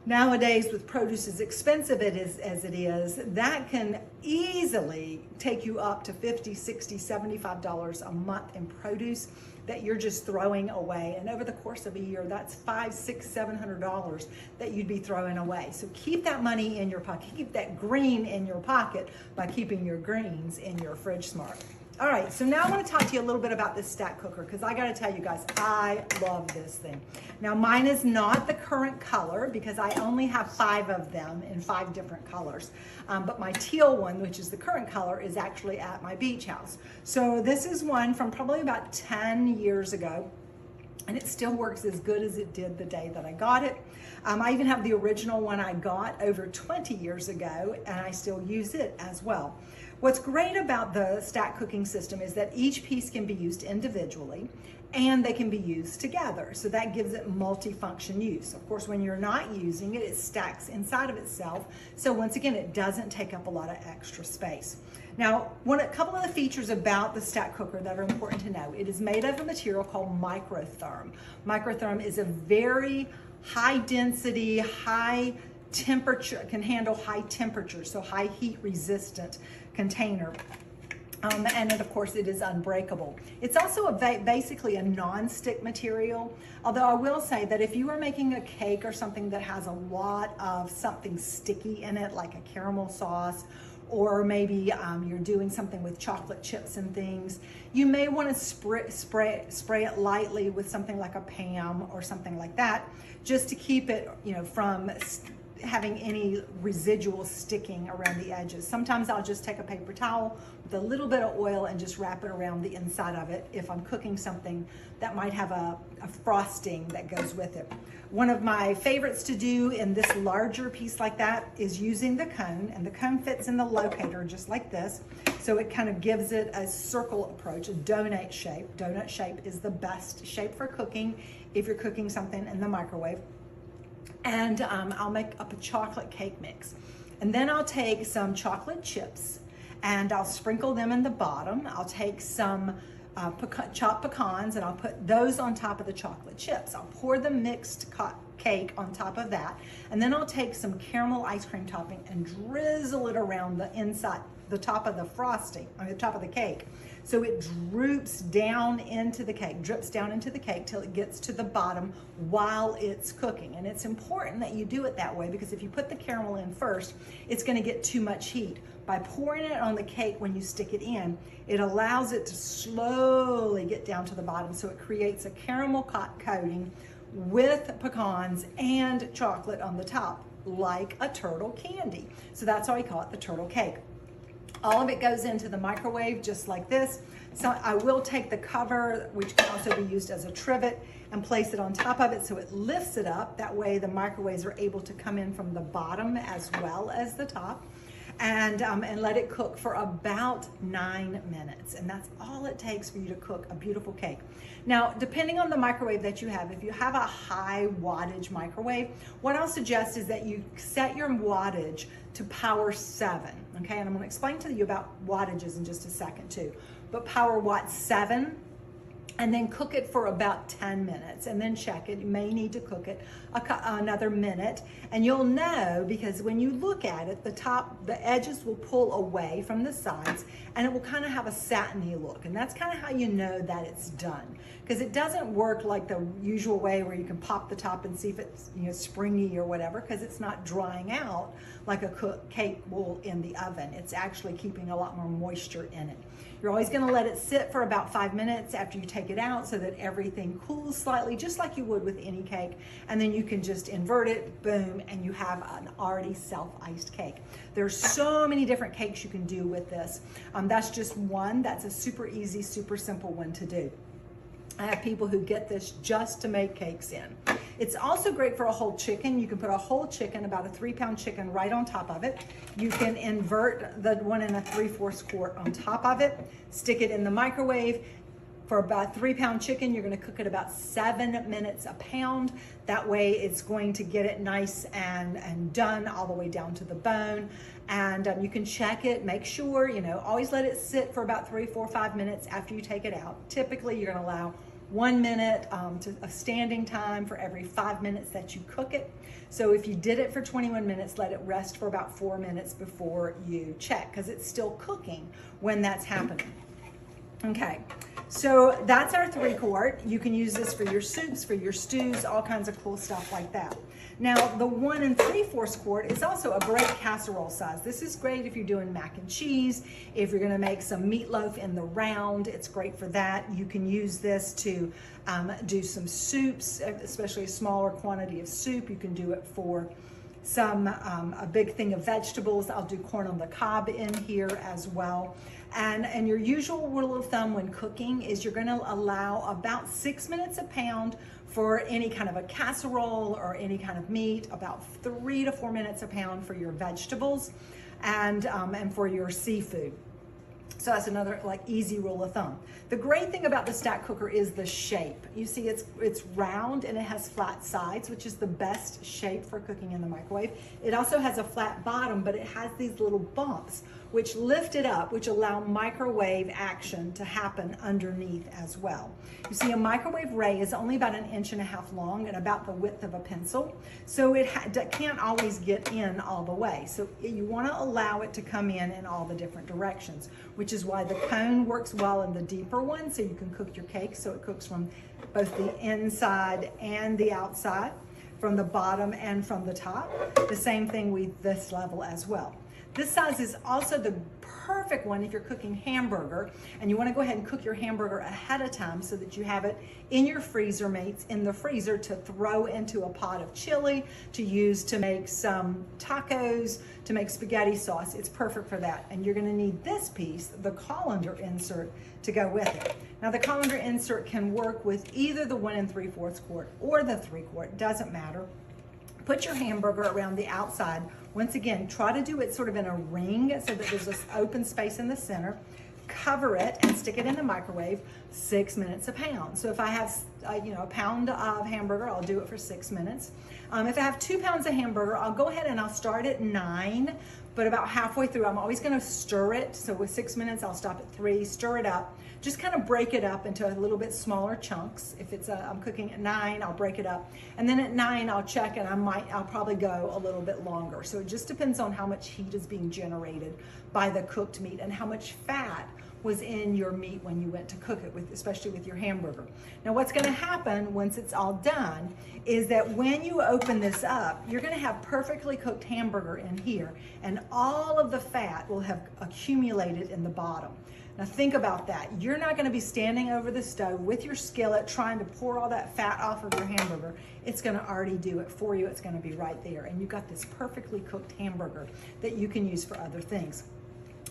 Nowadays, with produce as expensive as it is, that can easily take you up to $50, $60, $75 a month in produce that you're just throwing away. And over the course of a year, that's $500, $600, $700 that you'd be throwing away. So keep that money in your pocket. Keep that green in your pocket by keeping your greens in your Fridge Smart. All right, so now I want to talk to you a little bit about this stack cooker, because I got to tell you guys, I love this thing. Now, mine is not the current color because I only have 5 of them in 5 different colors. But my teal one, which is the current color, is actually at my beach house. So this is one from probably about 10 years ago, and it still works as good as it did the day that I got it. I even have the original one I got over 20 years ago, and I still use it as well. What's great about the stack cooking system is that each piece can be used individually and they can be used together. So that gives it multi-function use. Of course, when you're not using it, it stacks inside of itself. So once again, it doesn't take up a lot of extra space. Now, a couple of the features about the stack cooker that are important to know. It is made of a material called microtherm. Microtherm is a very high density, high temperature, can handle high temperature, so high heat resistant container. And of course it is unbreakable. It's also basically a non-stick material, although I will say that if you are making a cake or something that has a lot of something sticky in it, like a caramel sauce, or maybe you're doing something with chocolate chips and things, you may want to spray it lightly with something like a Pam or something like that, just to keep it, from having any residual sticking around the edges. Sometimes I'll just take a paper towel with a little bit of oil and just wrap it around the inside of it if I'm cooking something that might have a frosting that goes with it. One of my favorites to do in this larger piece like that is using the cone, and the cone fits in the locator just like this. So it kind of gives it a circle approach, a donut shape. Donut shape is the best shape for cooking if you're cooking something in the microwave. And I'll make up a chocolate cake mix. And then I'll take some chocolate chips and I'll sprinkle them in the bottom. I'll take some chopped pecans and I'll put those on top of the chocolate chips. I'll pour the mixed cake on top of that. And then I'll take some caramel ice cream topping and drizzle it around the inside, the top of the frosting, on the top of the cake. So it droops down into the cake, drips down into the cake till it gets to the bottom while it's cooking. And it's important that you do it that way, because if you put the caramel in first, it's gonna get too much heat. By pouring it on the cake when you stick it in, it allows it to slowly get down to the bottom, so it creates a caramel coating with pecans and chocolate on the top, like a turtle candy. So that's why we call it the turtle cake. All of it goes into the microwave just like this. So I will take the cover, which can also be used as a trivet, and place it on top of it so it lifts it up. That way the microwaves are able to come in from the bottom as well as the top. And let it cook for about 9 minutes. And that's all it takes for you to cook a beautiful cake. Now, depending on the microwave that you have, if you have a high wattage microwave, what I'll suggest is that you set your wattage to power 7, okay? And I'm gonna explain to you about wattages in just a second too. But power watt 7, and then cook it for about 10 minutes and then check it. You may need to cook it another minute, and you'll know because when you look at it, the edges will pull away from the sides and it will kind of have a satiny look, and that's kind of how you know that it's done, because it doesn't work like the usual way where you can pop the top and see if it's, you know, springy or whatever, because it's not drying out like a cooked cake will in the oven. It's actually keeping a lot more moisture in it. You're always going to let it sit for about 5 minutes after you take it out so that everything cools slightly, just like you would with any cake. And then you can just invert it, boom, and you have an already self-iced cake. There's so many different cakes you can do with this. That's just one. That's a super easy, super simple one to do. I have people who get this just to make cakes in. It's also great for a whole chicken. You can put a whole chicken, about a 3-pound chicken, right on top of it. You can invert the 1 3/4 quart on top of it, stick it in the microwave. For about 3-pound chicken, you're gonna cook it about 7 minutes a pound. That way it's going to get it nice and done all the way down to the bone. And you can check it, make sure, you know, always let it sit for about 3, 4, 5 minutes after you take it out. Typically, you're gonna allow 1 minute of standing time for every 5 minutes that you cook it. So if you did it for 21 minutes, let it rest for about 4 minutes before you check, because it's still cooking when that's happening. Okay, so that's our 3-quart. You can use this for your soups, for your stews, all kinds of cool stuff like that. Now, the 1 3/4 quart is also a great casserole size. This is great if you're doing mac and cheese, if you're gonna make some meatloaf in the round, it's great for that. You can use this to do some soups, especially a smaller quantity of soup. You can do it for a big thing of vegetables. I'll do corn on the cob in here as well. And your usual rule of thumb when cooking is you're gonna allow about 6 minutes a pound for any kind of a casserole or any kind of meat, about 3 to 4 minutes a pound for your vegetables and for your seafood. So that's another like easy rule of thumb. The great thing about the stack cooker is the shape. You see it's round and it has flat sides, which is the best shape for cooking in the microwave. It also has a flat bottom, but it has these little bumps which lift it up, which allow microwave action to happen underneath as well. You see, a microwave ray is only about 1.5 inches long and about the width of a pencil, so it can't always get in all the way. So you want to allow it to come in all the different directions, which is why the cone works well in the deeper one, so you can cook your cake so it cooks from both the inside and the outside, from the bottom and from the top. The same thing with this level as well. This size is also the perfect one if you're cooking hamburger and you want to go ahead and cook your hamburger ahead of time so that you have it in your freezer mates in the freezer to throw into a pot of chili, to use to make some tacos, to make spaghetti sauce. It's perfect for that. And you're going to need this piece, the colander insert, to go with it. Now the colander insert can work with either the 1 3/4 quart or the 3-quart, doesn't matter. Put your hamburger around the outside. Once again, try to do it sort of in a ring so that there's this open space in the center. Cover it and stick it in the microwave, 6 minutes a pound. So if I have a pound of hamburger, I'll do it for 6 minutes. If I have 2 pounds of hamburger, I'll go ahead and I'll start at 9, but about halfway through, I'm always gonna stir it. So with 6 minutes, I'll stop at 3, stir it up. Just kind of break it up into a little bit smaller chunks. If I'm cooking at 9, I'll break it up. And then at 9, I'll check and I'll probably go a little bit longer. So it just depends on how much heat is being generated by the cooked meat and how much fat was in your meat when you went to cook it, especially with your hamburger. Now what's gonna happen once it's all done is that when you open this up, you're gonna have perfectly cooked hamburger in here and all of the fat will have accumulated in the bottom. Now think about that. You're not gonna be standing over the stove with your skillet trying to pour all that fat off of your hamburger. It's gonna already do it for you. It's gonna be right there. And you've got this perfectly cooked hamburger that you can use for other things.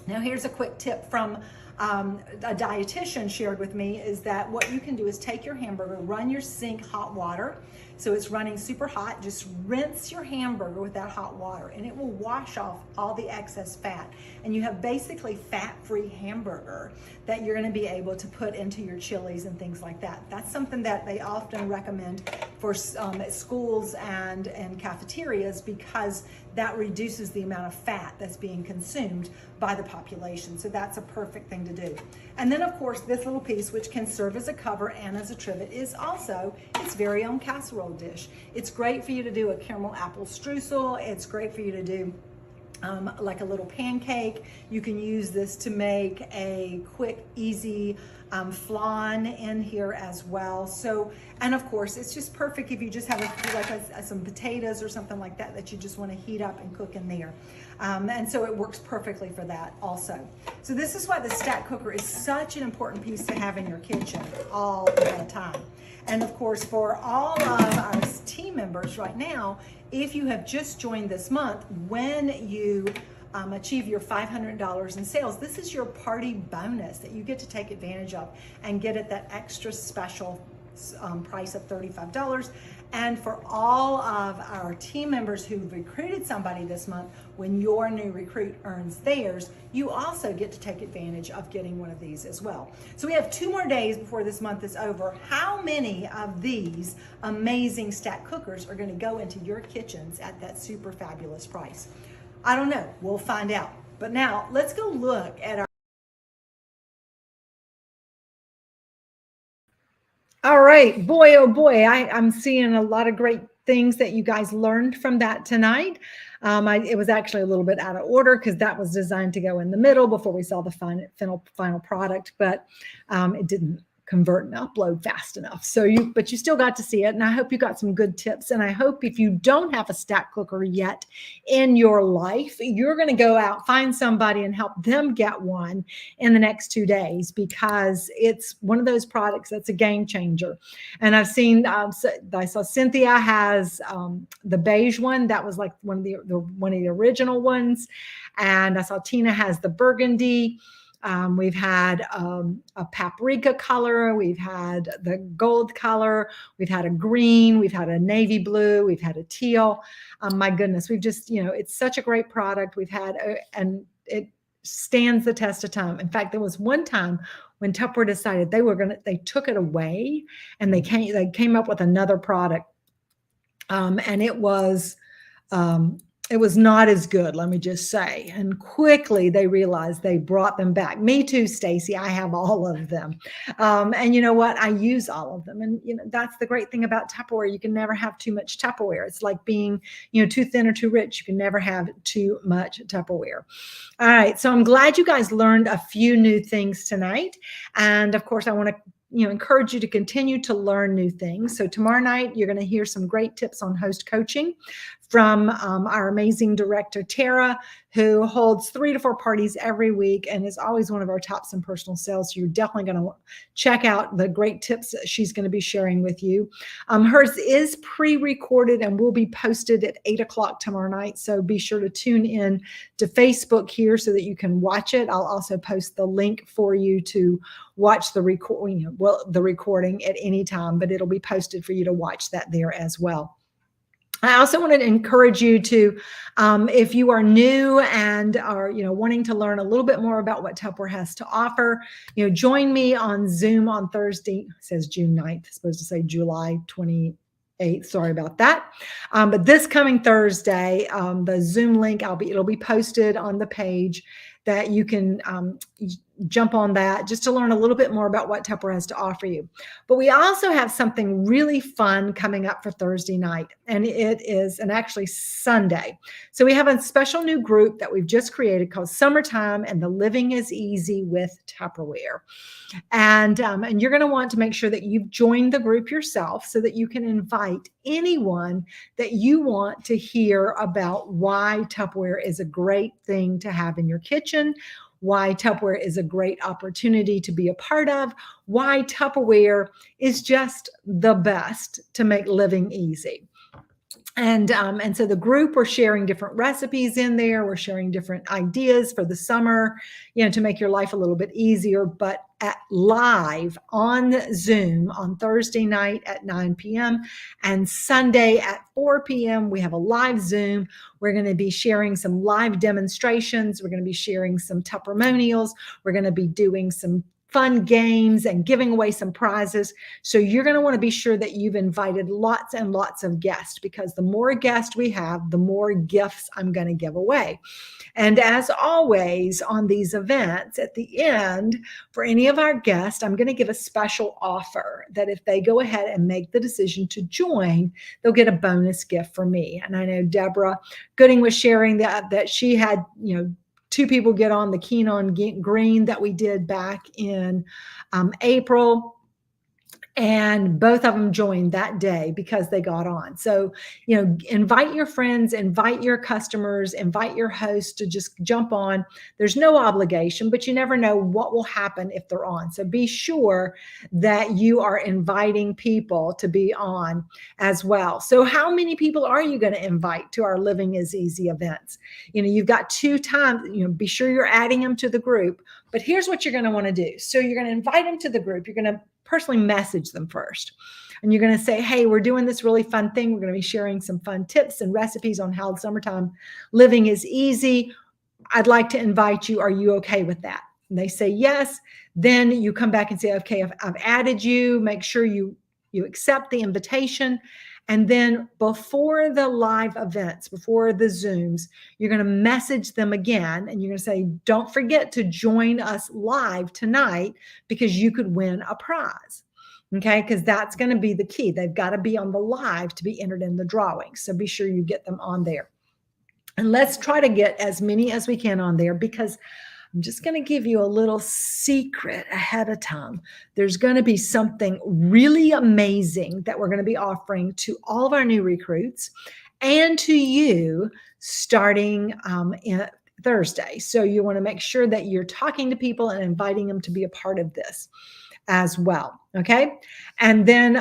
Now, here's a quick tip from a dietitian shared with me, is that what you can do is take your hamburger, run your sink hot water. So it's running super hot. Just rinse your hamburger with that hot water and it will wash off all the excess fat. And you have basically fat-free hamburger that you're gonna be able to put into your chilies and things like that. That's something that they often recommend for at schools and cafeterias, because that reduces the amount of fat that's being consumed by the population. So that's a perfect thing to do. And then of course, this little piece, which can serve as a cover and as a trivet, is also its very own casserole dish. It's great for you to do a caramel apple streusel. It's great for you to do like a little pancake. You can use this to make a quick, easy flan in here as well. So, and of course, it's just perfect if you just have some potatoes or something like that that you just want to heat up and cook in there. And so it works perfectly for that also. So this is why the stack cooker is such an important piece to have in your kitchen all the time. And of course, for all of our team members right now, if you have just joined this month, when you achieve your $500 in sales, this is your party bonus that you get to take advantage of and get at that extra special price of $35. And for all of our team members who've recruited somebody this month, when your new recruit earns theirs, you also get to take advantage of getting one of these as well. So we have 2 more days before this month is over. How many of these amazing stack cookers are going to go into your kitchens at that super fabulous price? I don't know. We'll find out. But now let's go look at our. All right, boy, oh boy, I'm seeing a lot of great things that you guys learned from that tonight. It was actually a little bit out of order because that was designed to go in the middle before we saw the final product, but it didn't convert and upload fast enough. So but you still got to see it. And I hope you got some good tips. And I hope if you don't have a stack cooker yet in your life, you're going to go out, find somebody and help them get one in the next 2 days, because it's one of those products that's a game changer. And I've seen, I saw Cynthia has the beige one. That was like one of the original ones. And I saw Tina has the burgundy. We've had a paprika color, we've had the gold color, we've had a green, we've had a navy blue, we've had a teal. My goodness, we've just, it's such a great product. We've had, and it stands the test of time. In fact, there was one time when Tupperware decided they took it away and they came up with another product. And it was not as good, let me just say. And quickly they realized they brought them back. Me too, Stacy. I have all of them. And you know what? I use all of them. And that's the great thing about Tupperware. You can never have too much Tupperware. It's like being, too thin or too rich. You can never have too much Tupperware. All right. So I'm glad you guys learned a few new things tonight. And of course, I want to encourage you to continue to learn new things. So tomorrow night, you're going to hear some great tips on host coaching from our amazing director, Tara, who holds 3 to 4 parties every week and is always one of our tops in personal sales. So you're definitely going to check out the great tips that she's going to be sharing with you. Hers is pre-recorded and will be posted at 8 o'clock tomorrow night. So be sure to tune in to Facebook here so that you can watch it. I'll also post the link for you to watch the recording at any time, but it'll be posted for you to watch that there as well. I also want to encourage you to, if you are new and are, wanting to learn a little bit more about what Tupperware has to offer, join me on Zoom on Thursday. It says June 9th, it's supposed to say July 28th. Sorry about that. But this coming Thursday, the Zoom link, it'll be posted on the page that you can jump on that just to learn a little bit more about what Tupperware has to offer you. But we also have something really fun coming up for Thursday night, and actually Sunday. So we have a special new group that we've just created called Summertime and the Living is Easy with Tupperware. And you're going to want to make sure that you've joined the group yourself so that you can invite anyone that you want to hear about why Tupperware is a great thing to have in your kitchen, why Tupperware is a great opportunity to be a part of, why Tupperware is just the best to make living easy. And so the group, we're sharing different recipes in there. We're sharing different ideas for the summer, to make your life a little bit easier. But at live on Zoom on Thursday night at 9 p.m. and Sunday at 4 p.m., we have a live Zoom. We're going to be sharing some live demonstrations. We're going to be sharing some testimonials. We're going to be doing some fun games and giving away some prizes. So you're going to want to be sure that you've invited lots and lots of guests, because the more guests we have, the more gifts I'm going to give away. And as always on these events, at the end, for any of our guests, I'm going to give a special offer that if they go ahead and make the decision to join, they'll get a bonus gift from me. And I know Deborah Gooding was sharing that she had, 2 people get on the Keen on Green that we did back in April. And both of them joined that day because they got on. So, invite your friends, invite your customers, invite your host to just jump on. There's no obligation, but you never know what will happen if they're on. So be sure that you are inviting people to be on as well. So how many people are you going to invite to our Living is Easy events? You've got 2 times, be sure you're adding them to the group. But here's what you're going to want to do. So you're going to invite them to the group. You're going to personally message them first. And you're going to say, hey, we're doing this really fun thing. We're going to be sharing some fun tips and recipes on how summertime living is easy. I'd like to invite you. Are you okay with that? And they say yes. Then you come back and say, okay, I've added you. Make sure you accept the invitation. And then before the live events, before the Zooms, you're going to message them again. And you're going to say, don't forget to join us live tonight because you could win a prize. Okay, because that's going to be the key. They've got to be on the live to be entered in the drawing. So be sure you get them on there. And let's try to get as many as we can on there, because I'm just going to give you a little secret ahead of time. There's going to be something really amazing that we're going to be offering to all of our new recruits and to you starting Thursday. So you want to make sure that you're talking to people and inviting them to be a part of this as well. Okay. And then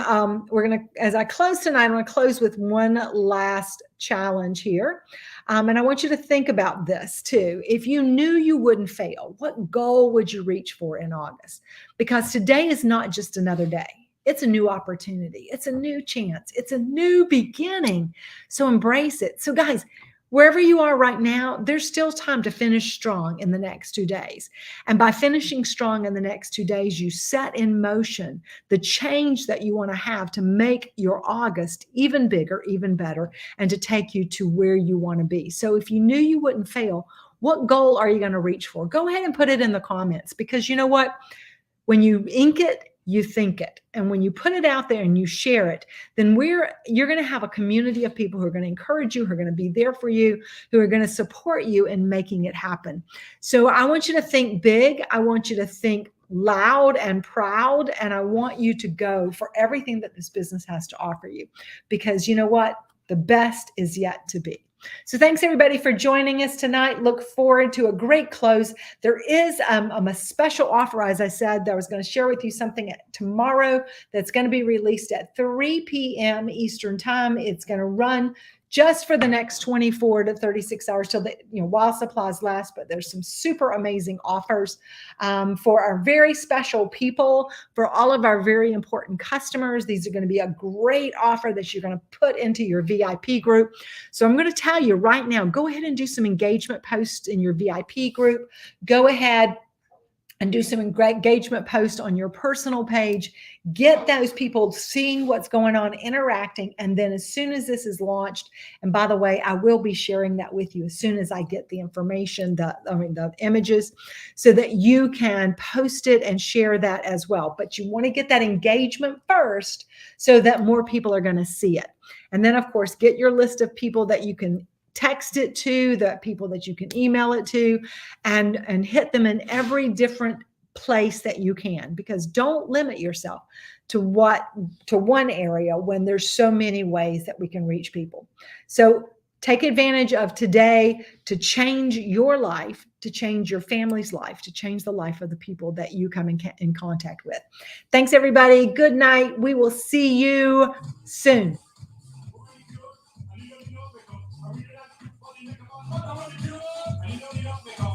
we're going to, as I close tonight, I'm going to close with one last challenge here. And I want you to think about this too. If you knew you wouldn't fail, what goal would you reach for in August? Because today is not just another day. It's a new opportunity. It's a new chance. It's a new beginning. So embrace it. So guys, wherever you are right now, there's still time to finish strong in the next 2 days. And by finishing strong in the next 2 days, you set in motion the change that you want to have to make your August even bigger, even better, and to take you to where you want to be. So if you knew you wouldn't fail, what goal are you going to reach for? Go ahead and put it in the comments, because you know what? When you ink it, you think it. And when you put it out there and you share it, then you're going to have a community of people who are going to encourage you, who are going to be there for you, who are going to support you in making it happen. So I want you to think big. I want you to think loud and proud. And I want you to go for everything that this business has to offer you, because you know what? The best is yet to be. So thanks everybody for joining us tonight. Look forward to a great close. There is a special offer, as I said, that I was going to share with you something tomorrow that's going to be released at 3 p.m. Eastern time. It's going to run just for the next 24 to 36 hours till while supplies last. But there's some super amazing offers for our very special people, for all of our very important customers. These are going to be a great offer that you're going to put into your VIP group. So I'm going to tell you right now, go ahead and do some engagement posts in your VIP group. Go ahead and do some engagement posts on your personal page. Get those people seeing what's going on, interacting. And then as soon as this is launched, and by the way, I will be sharing that with you as soon as I get the information, the images, so that you can post it and share that as well. But you want to get that engagement first so that more people are going to see it. And then of course, get your list of people that you can text it to, the people that you can email it to, and hit them in every different place that you can, because don't limit yourself to one area when there's so many ways that we can reach people. So take advantage of today to change your life, to change your family's life, to change the life of the people that you come in contact with. Thanks everybody. Good night. We will see you soon. What I want to do, and you know the